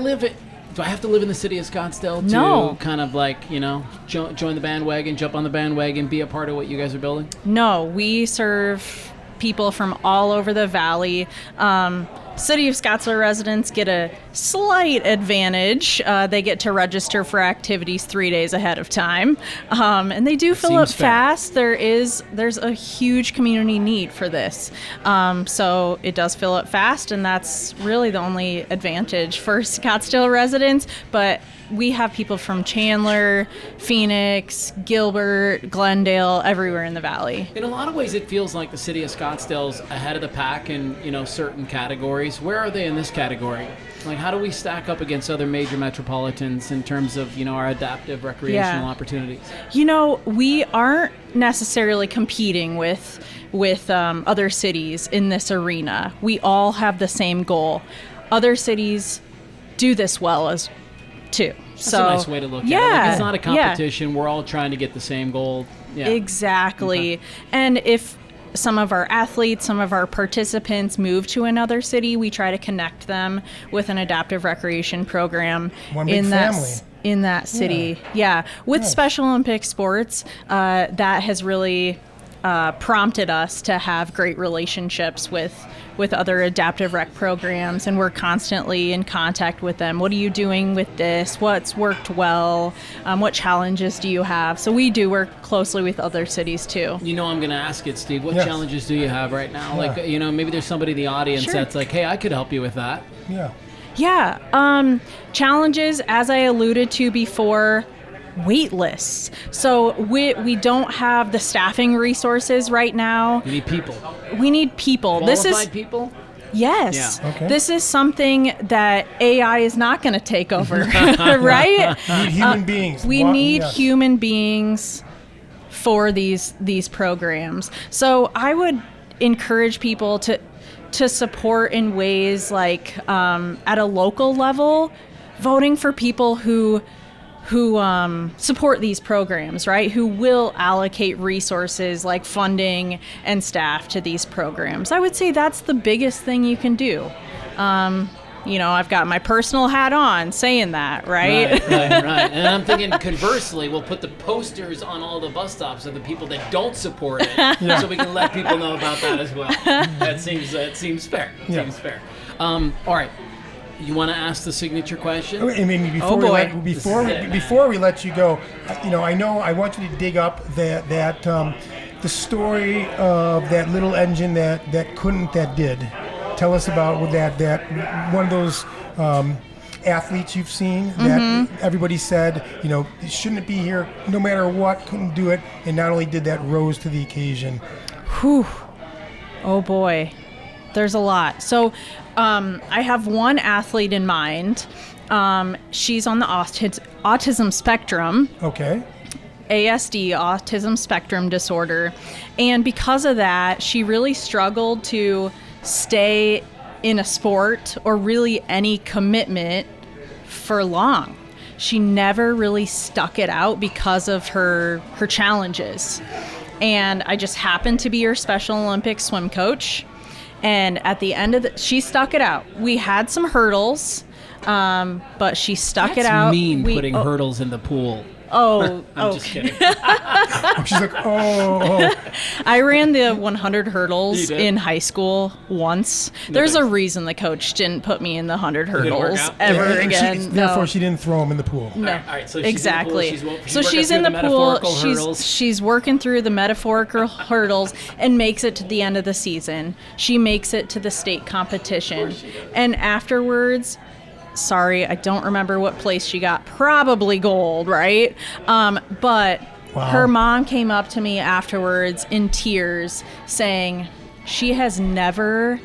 do I have to live in the city of Scottsdale to No. kind of like, join the bandwagon, jump on the bandwagon, be a part of what you guys are building? No, we serve people from all over the valley. City of Scottsdale residents get a slight advantage. They get to register for activities 3 days ahead of time, and they do fill up Seems fair. fast. There's a huge community need for this, so it does fill up fast, and that's really the only advantage for Scottsdale residents. But we have people from Chandler, Phoenix, Gilbert, Glendale, everywhere in the valley. In a lot of ways, it feels like the city of Scottsdale's ahead of the pack in, certain categories. Where are they in this category? Like, how do we stack up against other major metropolitans in terms of, our adaptive recreational opportunities? We aren't necessarily competing with other cities in this arena. We all have the same goal. Other cities do this well as too. That's a nice way to look at it. Like, it's not a competition. We're all trying to get the same goal. Yeah. Exactly. And if some of our athletes, some of our participants move to another city, we try to connect them with an adaptive recreation program One big in family. in that city. Yeah. With Nice. Special Olympic sports, that has really prompted us to have great relationships with other adaptive rec programs, and we're constantly in contact with them. What are you doing with this? What's worked well? What challenges do you have? So we do work closely with other cities too. I'm going to ask it, Steve. What Yes. challenges do you have right now? Yeah. Like, maybe there's somebody in the audience Sure. that's like, hey, I could help you with that. Yeah. Yeah. Challenges, as I alluded to before, wait lists. So we don't have the staffing resources right now. You need people. We need people. Qualified people? Yes. Yeah. Okay. This is something that AI is not going to take over, right? We need human beings. We need yes. human beings for these programs. So I would encourage people to support in ways like at a local level, voting for people who support these programs, right? Who will allocate resources like funding and staff to these programs. I would say that's the biggest thing you can do. I've got my personal hat on saying that, right? Right. And I'm thinking conversely, we'll put the posters on all the bus stops of the people that don't support it, so we can let people know about that as well. That seems fair. Yeah. Seems fair. All right. You want to ask the signature question? I mean, before we let you go, I want you to dig up that the story of that little engine that couldn't, that did. Tell us about that one of those athletes you've seen that everybody said, shouldn't it be here no matter what, couldn't do it, and not only did that, rose to the occasion. Whew. Oh boy. There's a lot. So I have one athlete in mind. She's on the autism spectrum. Okay. ASD, autism spectrum disorder. And because of that, she really struggled to stay in a sport or really any commitment for long. She never really stuck it out because of her challenges. And I just happened to be her Special Olympics swim coach. And at the end of she stuck it out. We had some hurdles, but she stuck it out. That's mean, putting hurdles in the pool. I'm just kidding. She's like, oh. I ran the 100 hurdles in high school once. There's a reason the coach didn't put me in the 100 hurdles ever again. Therefore, she didn't throw them in the pool. No, all right, so exactly. She's in the pool. She's working through the metaphorical hurdles and makes it to the end of the season. She makes it to the state competition, and afterwards. Sorry, I don't remember what place she got. Probably gold, right? But her mom came up to me afterwards in tears saying she has never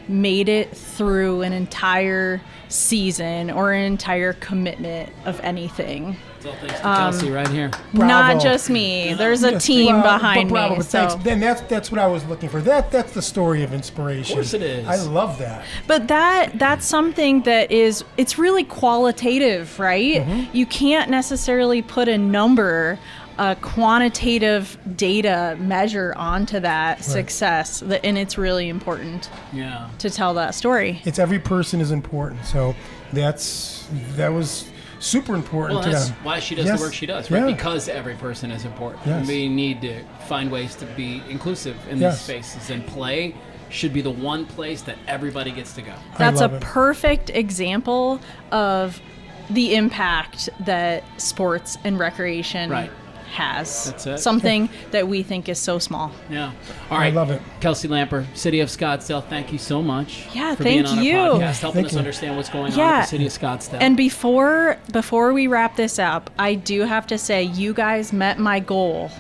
made it through an entire season or an entire commitment of anything. It's all thanks to Kelsey right here. Bravo. Not just me. There's a team behind bravo, me. But thanks. Then that's what I was looking for. That's the story of inspiration. Of course it is. I love that. But that's something that it's really qualitative, right? Mm-hmm. You can't necessarily put a number, a quantitative data measure onto that success, and it's really important to tell that story. It's every person is important. So that was super important to them. That's why she does the work she does, right? Yeah. Because every person is important. Yes. We need to find ways to be inclusive in these spaces, and play should be the one place that everybody gets to go. That's a perfect example of the impact that sports and recreation has. That's it. Something that we think is so small. Yeah. All right. I love it. Kelsey Lamper, City of Scottsdale, thank you so much Yeah, for thank being on you. our podcast, helping Thank us you. understand what's going on at the City of Scottsdale. And before we wrap this up, I do have to say you guys met my goal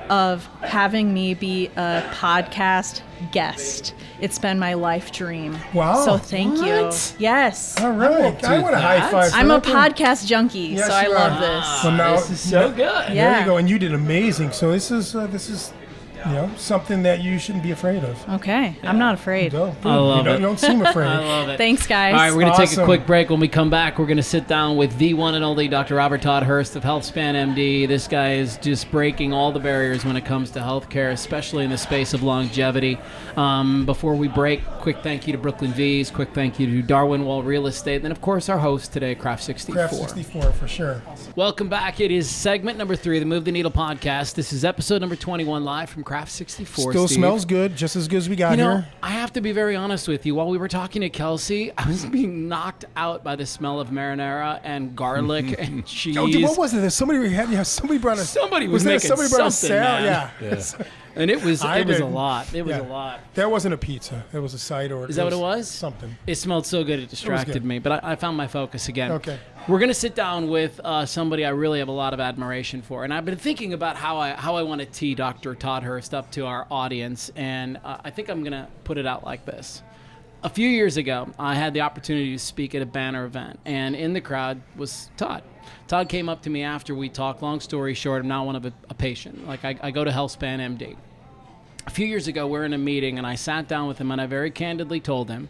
of having me be a podcast guest. It's been my life dream. Wow. So thank you. Yes. All right. I want a high five. I'm a podcast junkie, Yes, so I you love are. this. So now, this is so good. There Yeah. you go. And you did amazing. So this is something that you shouldn't be afraid of. Okay, I'm not afraid. Go. I love you it. don't seem afraid. I love it. Thanks, guys. All right, we're going to take a Awesome. quick break. When we come back, we're going to sit down with the one and only Dr. Robert Todd Hurst of Healthspan MD. This guy is just breaking all the barriers when it comes to healthcare, especially in the space of longevity. Before we break, quick thank you to Brooklyn V's, quick thank you to Darwin Wall Real Estate, and then, of course, our host today, Craft 64. Craft 64 for sure. Welcome back. It is segment number 3 of the Move the Needle podcast. This is episode number 21 live from Craft 64. Still Steve. smells good, just as good as we got here. I have to be very honest with you. While we were talking to Kelsey, I was being knocked out by the smell of marinara and garlic and cheese. Oh, dude, what was it? Somebody brought a. Somebody was there making somebody brought something, a salad? man. Yeah. And it was I a didn't. lot. It was Yeah. a lot. That wasn't a pizza. It was a side order. Is that what it was? Something. It smelled so good it distracted good. me, but I found my focus again. Okay. We're going to sit down with somebody I really have a lot of admiration for, and I've been thinking about how I want to tee Dr. Todd Hurst up to our audience, and I think I'm going to put it out like this. A few years ago, I had the opportunity to speak at a banner event, and in the crowd was Todd. Todd came up to me after we talked. Long story short, I'm now one of a patient. Like, I go to Healthspan MD. A few years ago, we're in a meeting, and I sat down with him, and I very candidly told him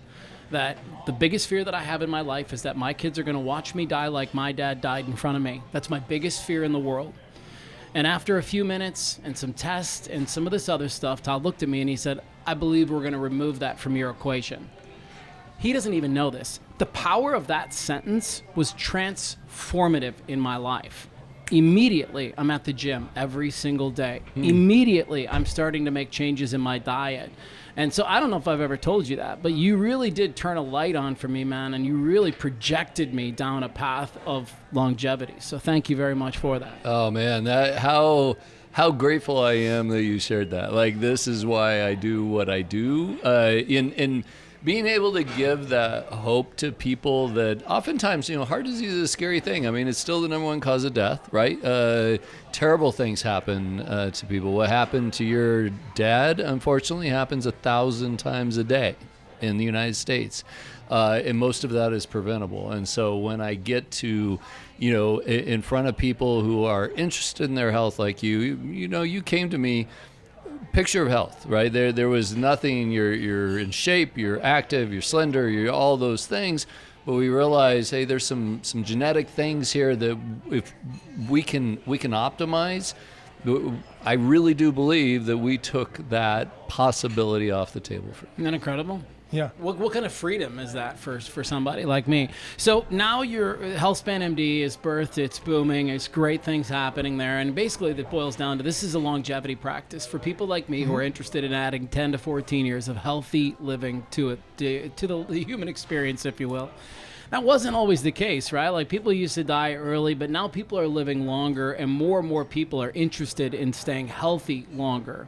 that the biggest fear that I have in my life is that my kids are going to watch me die like my dad died in front of me. That's my biggest fear in the world. And after a few minutes and some tests and some of this other stuff, Todd looked at me and he said, I believe we're going to remove that from your equation. He doesn't even know this. The power of that sentence was transformative in my life. Immediately, I'm at the gym every single day. Immediately, I'm starting to make changes in my diet. And so I don't know if I've ever told you that, but you really did turn a light on for me, man, and you really projected me down a path of longevity. So thank you very much for that. Oh, man, how grateful I am that you shared that. Like, this is why I do what I do. In being able to give that hope to people that oftentimes, heart disease is a scary thing. I mean, it's still the number one cause of death, right? Terrible things happen to people. What happened to your dad, unfortunately, happens 1,000 times a day in the United States. And most of that is preventable. And so when I get to, in front of people who are interested in their health like you came to me, picture of health, right? There was nothing. You're in shape, you're active, you're slender, you're all those things. But we realize, hey, there's some genetic things here that if we can optimize. I really do believe that we took that possibility off the table for you. Isn't that incredible? Yeah. What kind of freedom is that for somebody like me? So now your Healthspan MD is birthed, it's booming, it's great things happening there, and basically that boils down to this is a longevity practice for people like me who are interested in adding 10 to 14 years of healthy living to the human experience, if you will. That wasn't always the case, right? Like, people used to die early, but now people are living longer, and more people are interested in staying healthy longer.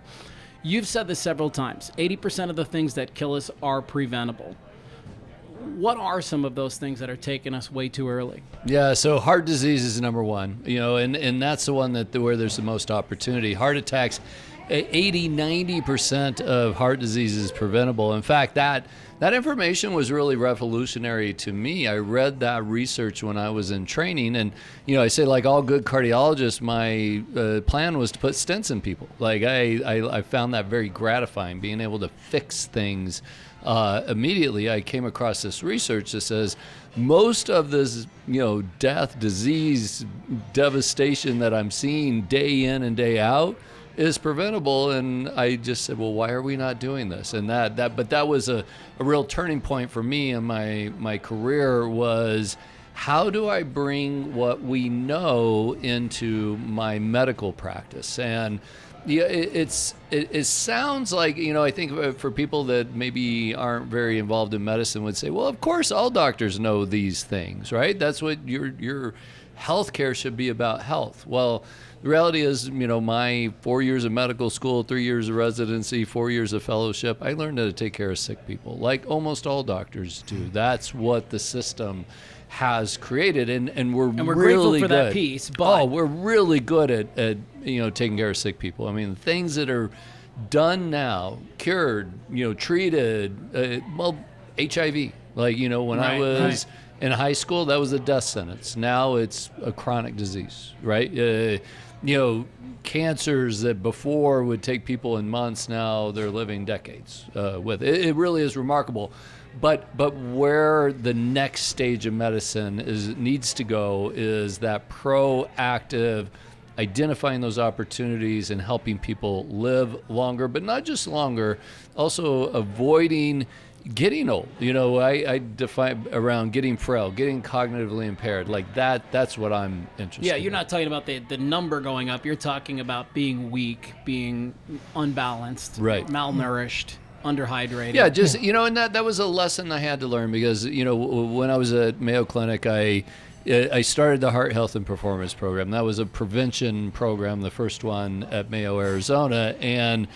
You've said this several times. 80% of the things that kill us are preventable. What are some of those things that are taking us way too early? Yeah, so heart disease is number one, and that's the one where there's the most opportunity. Heart attacks, 80-90% of heart disease is preventable. In fact, that information was really revolutionary to me. I read that research when I was in training, and I say, like all good cardiologists, my plan was to put stents in people. Like, I found that very gratifying, being able to fix things immediately. I came across this research that says most of this, death, disease, devastation that I'm seeing day in and day out is preventable. And I just said, well, why are we not doing this? And that was a real turning point for me in my career was, how do I bring what we know into my medical practice? And yeah, it sounds like, I think for people that maybe aren't very involved in medicine would say, well, of course all doctors know these things, right? That's what your healthcare should be about, health. Well, the reality is, my 4 years of medical school, 3 years of residency, 4 years of fellowship, I learned how to take care of sick people, like almost all doctors do. That's what the system has created, and we're really grateful for good. that piece. But we're really good at taking care of sick people. I mean, things that are done now, cured, treated. HIV. Like, when I was in high school, that was a death sentence. Now it's a chronic disease, right? Cancers that before would take people in months, now they're living decades with. It really is remarkable. But where the next stage of medicine needs to go is that proactive, identifying those opportunities and helping people live longer, but not just longer, also avoiding getting old. I define around getting frail, getting cognitively impaired, like that's what I'm interested in. Yeah, you're not talking about the number going up. You're talking about being weak, being unbalanced, right, malnourished, underhydrated. Yeah, just, and that was a lesson I had to learn because, when I was at Mayo Clinic, I started the Heart Health and Performance Program. That was a prevention program, the first one at Mayo, Arizona, and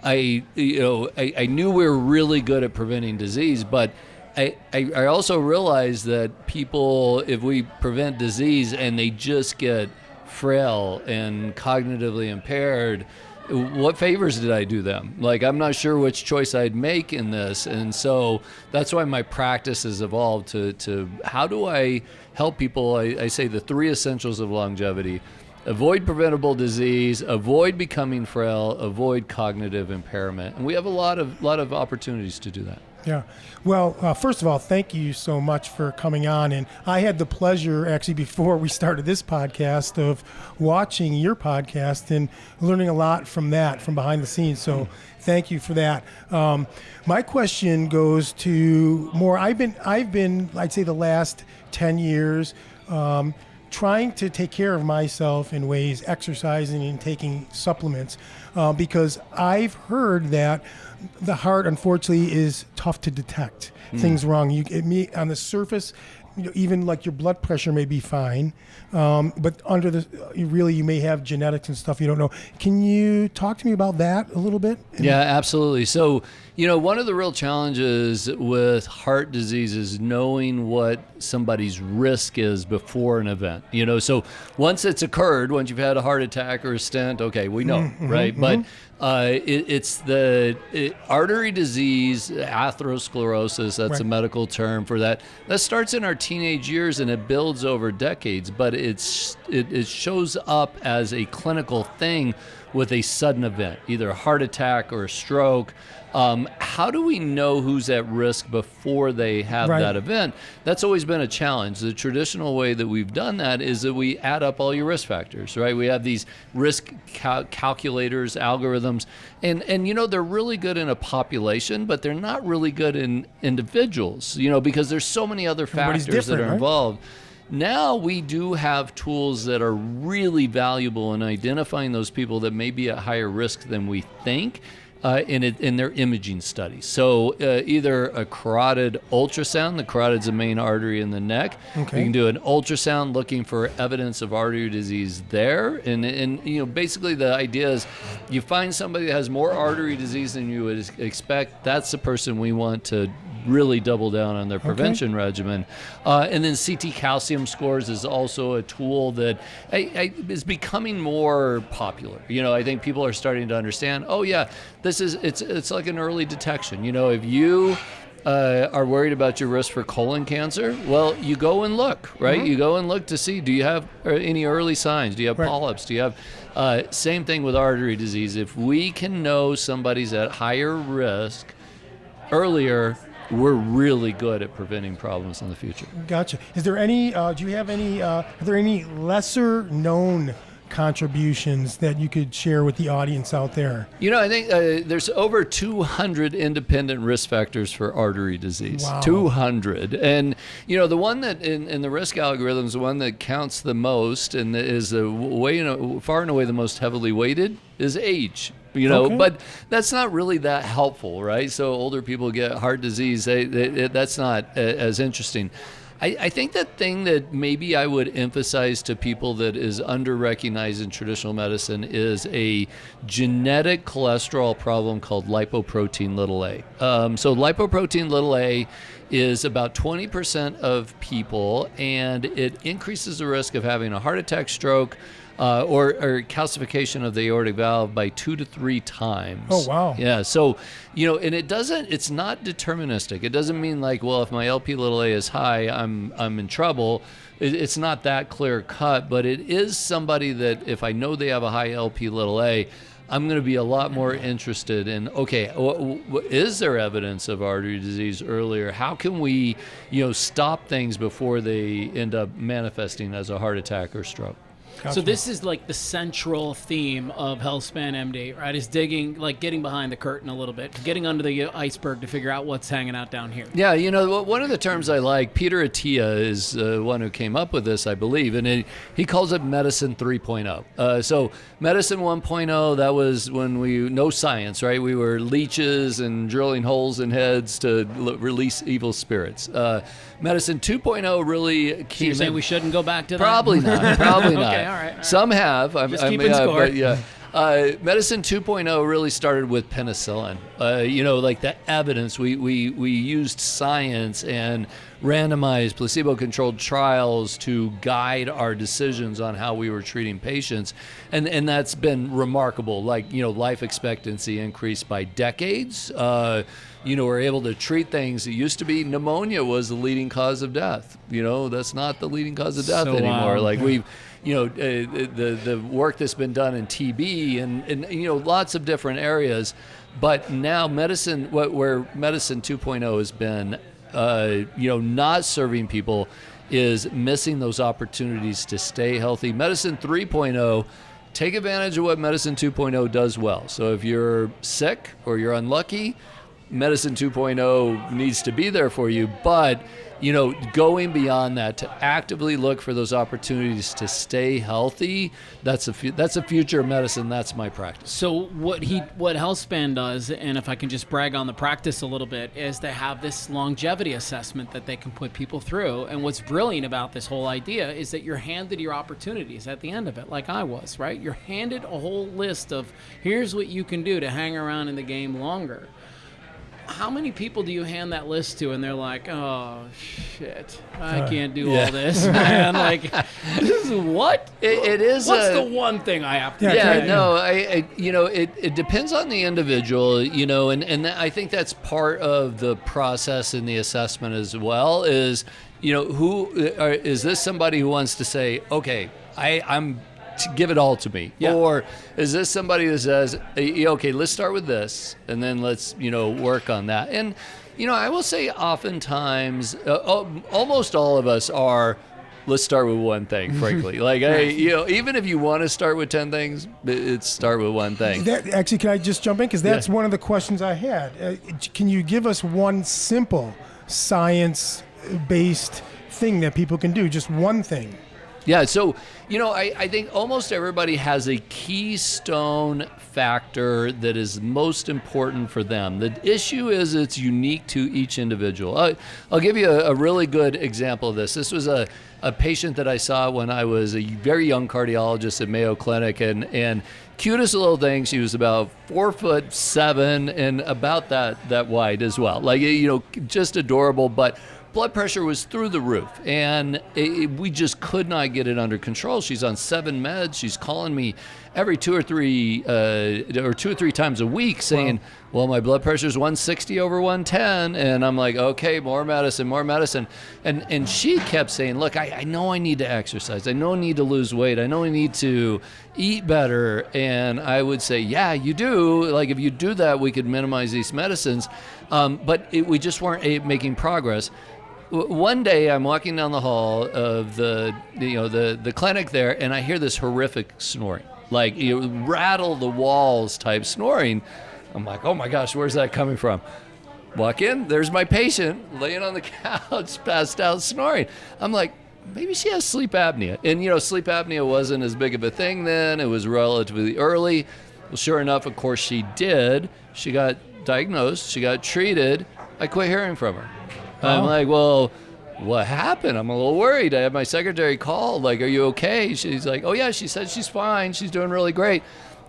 I knew we were really good at preventing disease, but I also realized that people, if we prevent disease and they just get frail and cognitively impaired, what favors did I do them? Like, I'm not sure which choice I'd make in this. And so that's why my practice has evolved to how do I help people? I say the 3 essentials of longevity: avoid preventable disease, avoid becoming frail, avoid cognitive impairment. And we have a lot of opportunities to do that. Yeah. Well, first of all, thank you so much for coming on. And I had the pleasure, actually, before we started this podcast, of watching your podcast and learning a lot from that, from behind the scenes. So thank you for that. My question goes to more, I've been, I'd say the last 10 years, trying to take care of myself in ways, exercising and taking supplements, because I've heard that the heart, unfortunately, is tough to detect things wrong. On the surface, even like your blood pressure may be fine, but under you may have genetics and stuff you don't know. Can you talk to me about that a little bit? Yeah, absolutely. So, one of the real challenges with heart disease is knowing what somebody's risk is before an event. So once it's occurred, once you've had a heart attack or a stent, okay, we know, right? But it's the artery disease, atherosclerosis, that's a medical term for that. That starts in our teenage years and it builds over decades, but it shows up as a clinical thing with a sudden event, either a heart attack or a stroke. How do we know who's at risk before they have that event? That's always been a challenge. The traditional way that we've done that is that we add up all your risk factors, right? We have these risk calculators, algorithms, and they're really good in a population, but they're not really good in individuals, because there's so many other factors that are involved. Now we do have tools that are really valuable in identifying those people that may be at higher risk than we think. In their imaging studies. So either a carotid ultrasound, the carotid's the main artery in the neck. Okay. You can do an ultrasound looking for evidence of artery disease there. And basically the idea is you find somebody that has more artery disease than you would expect, that's the person we want to really double down on their prevention regimen. And then CT calcium scores is also a tool that is becoming more popular. I think people are starting to understand, it's like an early detection. If you are worried about your risk for colon cancer, well, you go and look, right? You go and look to see, do you have any early signs? Do you have polyps? Do you have, same thing with artery disease. If we can know somebody's at higher risk earlier, we're really good at preventing problems in the future. Gotcha. Is there any, are there any lesser known contributions that you could share with the audience out there? I think there's over 200 independent risk factors for artery disease. Wow. 200. And, the one that in the risk algorithms, the one that counts the most and is far and away the most heavily weighted is age. But that's not really that helpful, right? So older people get heart disease. That's not as interesting. I think the thing that maybe I would emphasize to people that is under-recognized in traditional medicine is a genetic cholesterol problem called lipoprotein a. So lipoprotein a is about 20% of people, and it increases the risk of having a heart attack, stroke, or calcification of the aortic valve by 2 to 3 times. Oh, wow. Yeah. So, and it's not deterministic. It doesn't mean like, well, if my Lp(a) is high, I'm in trouble. It's not that clear cut, but it is somebody that if I know they have a high Lp(a), I'm going to be a lot more interested in, is there evidence of artery disease earlier? How can we, stop things before they end up manifesting as a heart attack or stroke? Gotcha. So this is like the central theme of Healthspan MD, right? Is getting behind the curtain a little bit, getting under the iceberg to figure out what's hanging out down here. Yeah, one of the terms I like, Peter Attia is one who came up with this, I believe, and he calls it medicine 3.0. So medicine 1.0, that was when no science, right? We were leeches and drilling holes in heads to release evil spirits. Medicine 2.0 really came so you're saying we shouldn't go back to that? Probably not. Okay, all right. Some have. Just keeping score. But yeah. Medicine 2.0 really started with penicillin. Like the evidence. We used science and randomized placebo-controlled trials to guide our decisions on how we were treating patients. And that's been remarkable. Like, life expectancy increased by decades. We're able to treat things. It used to be pneumonia was the leading cause of death. That's not the leading cause of death anymore. Like we've, the work that's been done in TB and lots of different areas. But now medicine, where medicine 2.0 has been, not serving people is missing those opportunities to stay healthy. Medicine 3.0, take advantage of what medicine 2.0 does well. So if you're sick or you're unlucky, medicine 2.0 needs to be there for you, but going beyond that to actively look for those opportunities to stay healthy, that's a future of medicine. That's my practice. So what Healthspan does, and if I can just brag on the practice a little bit, is they have this longevity assessment that they can put people through. And what's brilliant about this whole idea is that you're handed your opportunities at the end of it, like I was, right? You're handed a whole list of here's what you can do to hang around in the game longer. How many people do you hand that list to and they're like, oh, shit, I can't do all this, man? Like, this is what? It is. What's the one thing I have to do? It depends on the individual, and I think that's part of the process in the assessment as well is, is this somebody who wants to say, okay, I'm to give it all to me, or is this somebody that says, okay, let's start with this and then let's work on that? And I will say oftentimes almost all of us are, let's start with one thing, frankly. Like even if you want to start with 10 things, it's start with one thing. Actually, can I just jump in, because that's one of the questions I had. Can you give us one simple science-based thing that people can do, just one thing? Yeah, so, I think almost everybody has a keystone factor that is most important for them. The issue is it's unique to each individual. I'll give you a really good example of this. This was a patient that I saw when I was a very young cardiologist at Mayo Clinic, and cutest little thing. She was about 4'7" and about that wide as well. Like, just adorable, but blood pressure was through the roof, and we just could not get it under control. She's on 7 meds. She's calling me every 2 or 3 times a week saying, well, my blood pressure is 160 over 110. And I'm like, okay, more medicine. And she kept saying, look, I know I need to exercise. I know I need to lose weight. I know I need to eat better. And I would say, yeah, you do. Like, if you do that, we could minimize these medicines. But we just weren't making progress. One day I'm walking down the hall of the clinic there, and I hear this horrific snoring, like rattle the walls type snoring. I'm like, oh my gosh, where's that coming from? Walk in, there's my patient laying on the couch, passed out, snoring. I'm like, maybe she has sleep apnea. And sleep apnea wasn't as big of a thing then. It was relatively early. Well, sure enough, of course she did. She got diagnosed. She got treated. I quit hearing from her. I'm like, well, what happened? I'm a little worried. I had my secretary call, like, are you okay? She's like, oh yeah, she said she's fine. She's doing really great.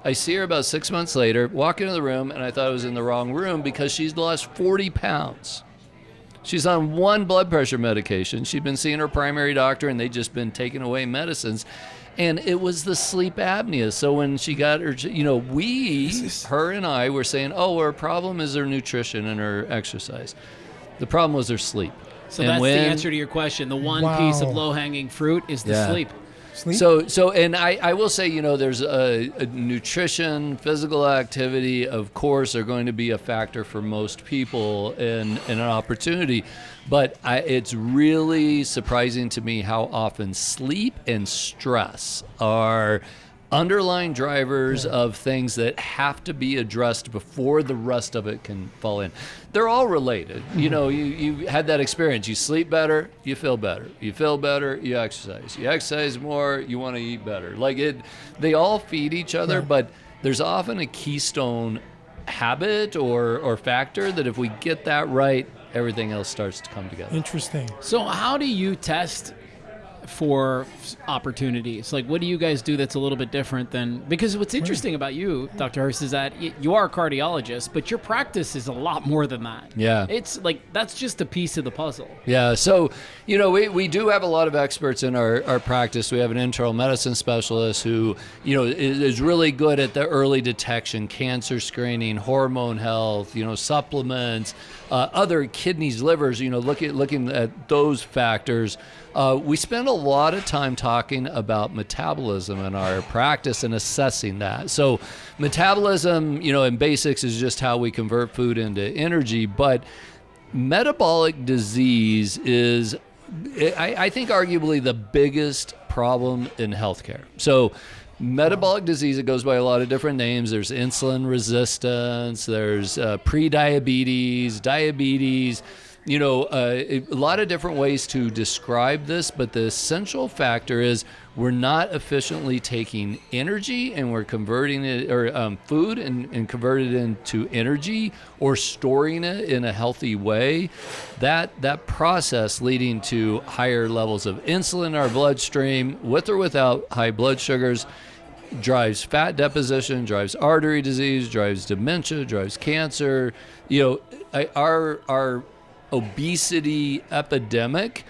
I see her about 6 months later, walk into the room, and I thought I was in the wrong room because she's lost 40 pounds. She's on 1 blood pressure medication. She'd been seeing her primary doctor, and they'd just been taking away medicines. And it was the sleep apnea. So when she got her, her and I were saying, oh, her problem is her nutrition and her exercise. The problem was her sleep. So that's the answer to your question. The one piece of low-hanging fruit is the sleep. So, and I will say, there's a nutrition, physical activity, of course, are going to be a factor for most people and an opportunity. But it's really surprising to me how often sleep and stress are underlying drivers of things that have to be addressed before the rest of it can fall in. They're all related. You had that experience. You sleep better, you feel better. You feel better, you exercise. You exercise more, you want to eat better. They all feed each other, but there's often a keystone habit or factor that if we get that right, everything else starts to come together. Interesting. So how do you test for opportunities? Like, what do you guys do that's a little bit different than, because what's interesting about you, Dr. Hurst, is that you are a cardiologist, but your practice is a lot more than that. Yeah. It's like, that's just a piece of the puzzle. Yeah. So, we do have a lot of experts in our practice. We have an internal medicine specialist who, is really good at the early detection, cancer screening, hormone health, supplements, other kidneys, livers, looking at those factors. We spend a lot of time talking about metabolism in our practice and assessing that. So metabolism, in basics is just how we convert food into energy, but metabolic disease is, I think, arguably the biggest problem in healthcare. So metabolic disease, it goes by a lot of different names. There's insulin resistance, there's prediabetes, diabetes, a lot of different ways to describe this, but the essential factor is we're not efficiently taking energy and we're converting it, or food and convert it into energy or storing it in a healthy way. That process leading to higher levels of insulin in our bloodstream, with or without high blood sugars, drives fat deposition, drives artery disease, drives dementia, drives cancer. Our obesity epidemic,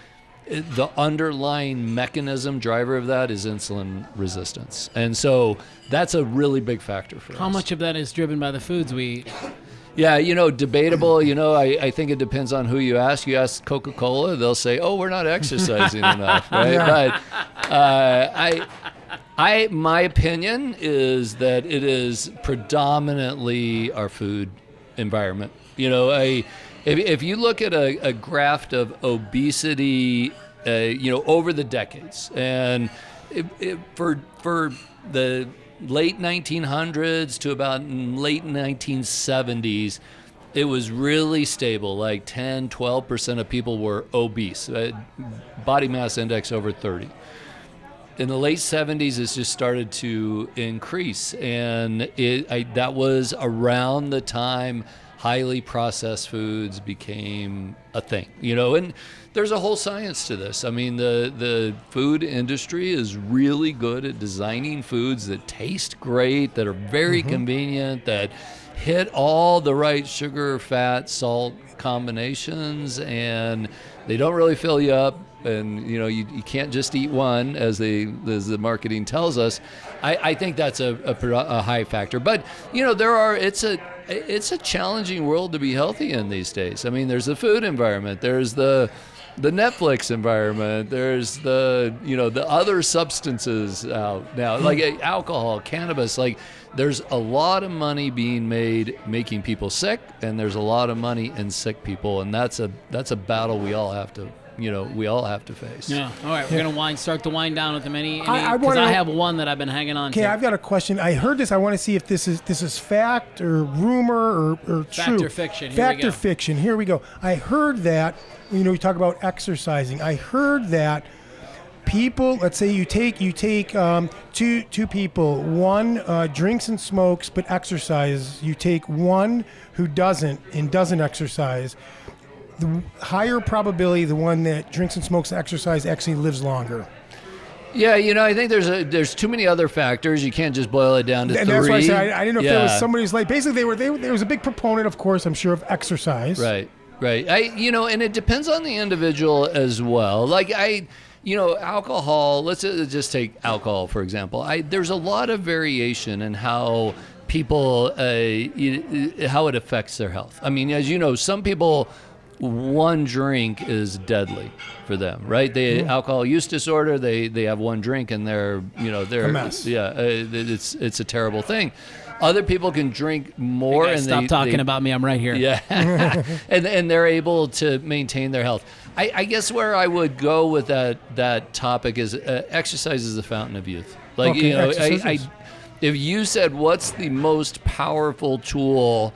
the underlying mechanism driver of that is insulin resistance. And so that's a really big factor for us. How much of that is driven by the foods we eat? Yeah, debatable. I think it depends on who you ask. You ask Coca-Cola, they'll say, "Oh, we're not exercising enough," right? Yeah. But my opinion is that it is predominantly our food environment. If you look at a graph of obesity, over the decades, and for the late 1900s to about late 1970s, it was really stable, like 10, 12% of people were obese, body mass index over 30. In the late 70s, it's just started to increase, and that was around the time highly processed foods became a thing, and there's a whole science to this. I mean, the food industry is really good at designing foods that taste great, that are very convenient, that hit all the right sugar, fat, salt combinations, and they don't really fill you up. And you can't just eat one, as the marketing tells us. I think that's a high factor. But it's a challenging world to be healthy in these days. I mean, there's the food environment, there's the Netflix environment, there's the other substances out now, like alcohol, cannabis. Like, there's a lot of money being made making people sick, and there's a lot of money in sick people, and that's a battle we all have to face. Yeah. All right. We're gonna start to wind down with them. Because I have one that I've been hanging on to. Okay, I've got a question. I heard this. I want to see if this is fact or rumor or true. Fact or fiction. Fact or fiction. Here we go. I heard that we talk about exercising. I heard that people. Let's say you take two people. One drinks and smokes but exercises. You take one who doesn't exercise. The higher probability, the one that drinks and smokes and exercise actually lives longer. Yeah, I think there's too many other factors. You can't just boil it down to three. And that's why I said I didn't know if there was somebody's like, basically there was a big proponent, of course, I'm sure, of exercise. Right. And it depends on the individual as well. Like alcohol. Let's just take alcohol for example. There's a lot of variation in how people how it affects their health. I mean, as you know, some people, one drink is deadly for them, right? Alcohol use disorder. They have one drink and they're a mess. Yeah, it's a terrible thing. Other people can drink more, and stop talking about me. I'm right here. Yeah, and they're able to maintain their health. I guess where I would go with that topic is exercise is the fountain of youth. Like if you said what's the most powerful tool.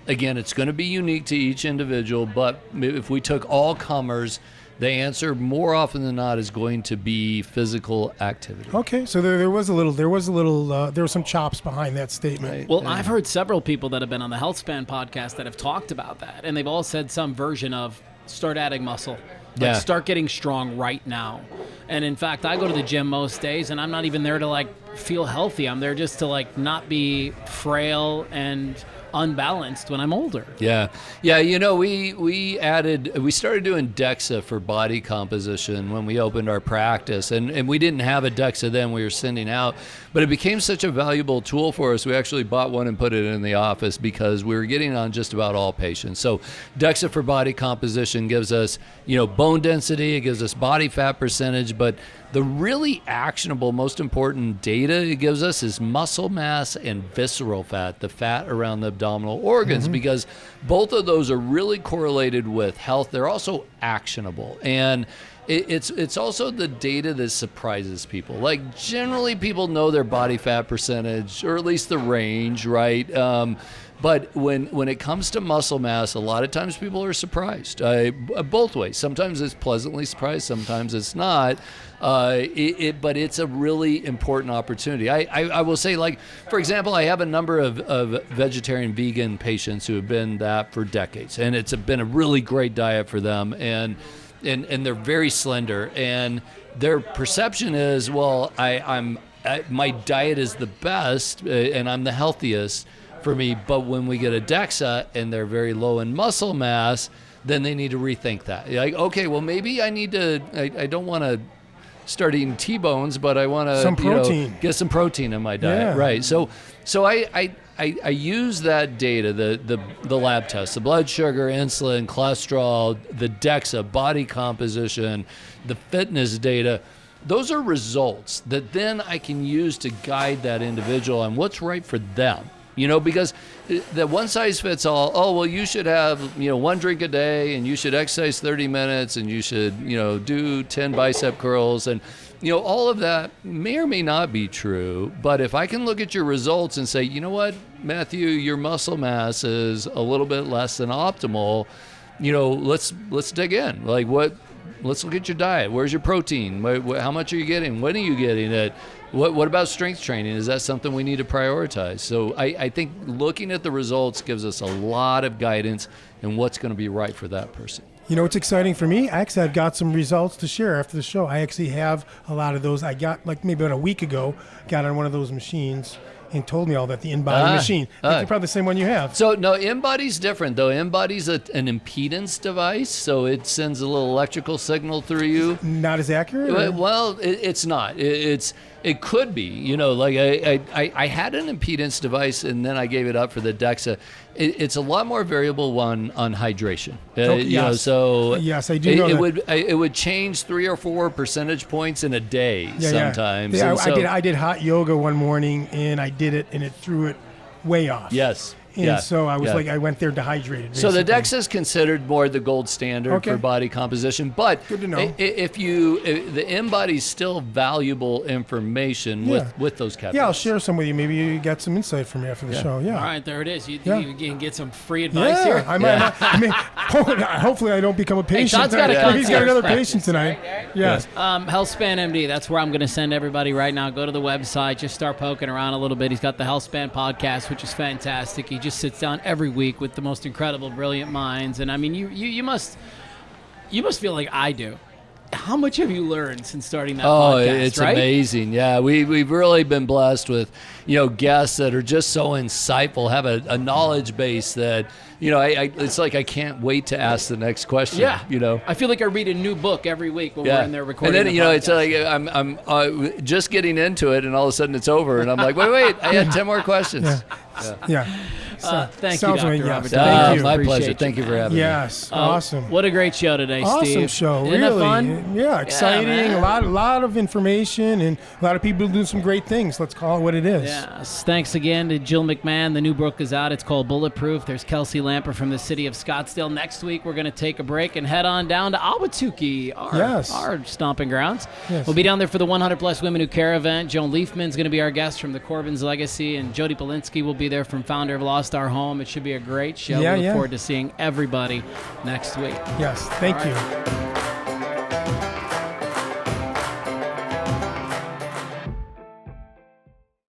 Again, it's going to be unique to each individual, but if we took all comers, the answer more often than not is going to be physical activity. Okay, so there was some chops behind that statement. Right. Well, I've heard several people that have been on the Healthspan podcast that have talked about that, and they've all said some version of start adding muscle. Like, start getting strong right now. And in fact, I go to the gym most days, and I'm not even there to like feel healthy. I'm there just to like not be frail and unbalanced when I'm older. Yeah. You know, we started doing DEXA for body composition when we opened our practice, and we didn't have a DEXA then. We were sending out, but it became such a valuable tool for us. We actually bought one and put it in the office because we were getting on just about all patients. So DEXA for body composition gives us, you know, bone density, it gives us body fat percentage, but the really actionable, most important data it gives us is muscle mass and visceral fat, the fat around the abdominal organs, because both of those are really correlated with health. They're also actionable. And it's also the data that surprises people. Like, generally people know their body fat percentage, or at least the range, right? But when it comes to muscle mass, a lot of times people are surprised, both ways. Sometimes it's pleasantly surprised, sometimes it's not. But it's a really important opportunity. I will say, like, for example, I have a number of vegetarian, vegan patients who have been that for decades, and it's been a really great diet for them, and they're very slender, and their perception is, well, my diet is the best, and I'm the healthiest for me, but when we get a DEXA and they're very low in muscle mass, then they need to rethink that. Like, okay, well, maybe I need to, I don't want to start eating T-bones, but I want to get some protein in my diet, right? So I use that data, the lab tests, the blood sugar, insulin, cholesterol, the DEXA, body composition, the fitness data. Those are results that then I can use to guide that individual on what's right for them. You know, because the one size fits all, oh, well, you should have, one drink a day, and you should exercise 30 minutes, and you should, do 10 bicep curls. And, all of that may or may not be true. But if I can look at your results and say, you know what, Matthew, your muscle mass is a little bit less than optimal, let's dig in. Like, let's look at your diet. Where's your protein? How much are you getting? When are you getting it? What about strength training? Is that something we need to prioritize? So I think looking at the results gives us a lot of guidance in what's going to be right for that person. You know what's exciting for me? I've got some results to share after the show. I actually have a lot of those. I got, like, maybe about a week ago, got on one of those machines and told me all that, the InBody machine. It's probably the same one you have. So, no, InBody's different, though. InBody's an impedance device, so it sends a little electrical signal through you. Not as accurate? Well, it's not. It could be. Like I had an impedance device, and then I gave it up for the DEXA. It's a lot more variable on hydration. Yes. Yes, I do know that. It would change 3 or 4 percentage points in a day sometimes. Yeah, I did hot yoga one morning, and I did it, and it threw it way off. Yes. And so I was I went there dehydrated. Basically. So the DEXA is considered more the gold standard for body composition. But good to know. If the InBody is still valuable information with those categories. Yeah, I'll share some with you. Maybe you got some insight from me after the show. Yeah. All right, there it is. You can get some free advice here. Hopefully I don't become a patient. Todd's got a He's got another patient tonight. Yes. Healthspan MD. That's where I'm going to send everybody right now. Go to the website. Just start poking around a little bit. He's got the Healthspan podcast, which is fantastic. He just sits down every week with the most incredible, brilliant minds. And I mean, you must feel like I do. How much have you learned since starting that podcast? Oh, it's right? amazing. Yeah, we've really been blessed with, guests that are just so insightful, have a knowledge base that, it's like I can't wait to ask the next question. Yeah. I feel like I read a new book every week when we're in there recording. And then, it's like I'm just getting into it, and all of a sudden it's over, and I'm like, wait, I had 10 more questions. Yeah. Thank you, Dr. Robert. Thank you. My pleasure. Thank you for having me. Yes, awesome. What a great show today, Steve. Awesome show, Isn't really. that fun? Yeah, exciting. A lot of information, and a lot of people doing some great things. Let's call it what it is. Yes. Thanks again to Jill McMahon. The new book is out. It's called Bulletproof. There's Kelsey Lamper from the City of Scottsdale. Next week, we're going to take a break and head on down to Ahwatukee, our stomping grounds. Yes. We'll be down there for the 100 Plus Women Who Care event. Joan Leafman's going to be our guest from the Corbin's Legacy, and Jody Polinsky will be there from founder of Lost Our Home. It should be a great show. We look forward to seeing everybody next week. Yes, thank you.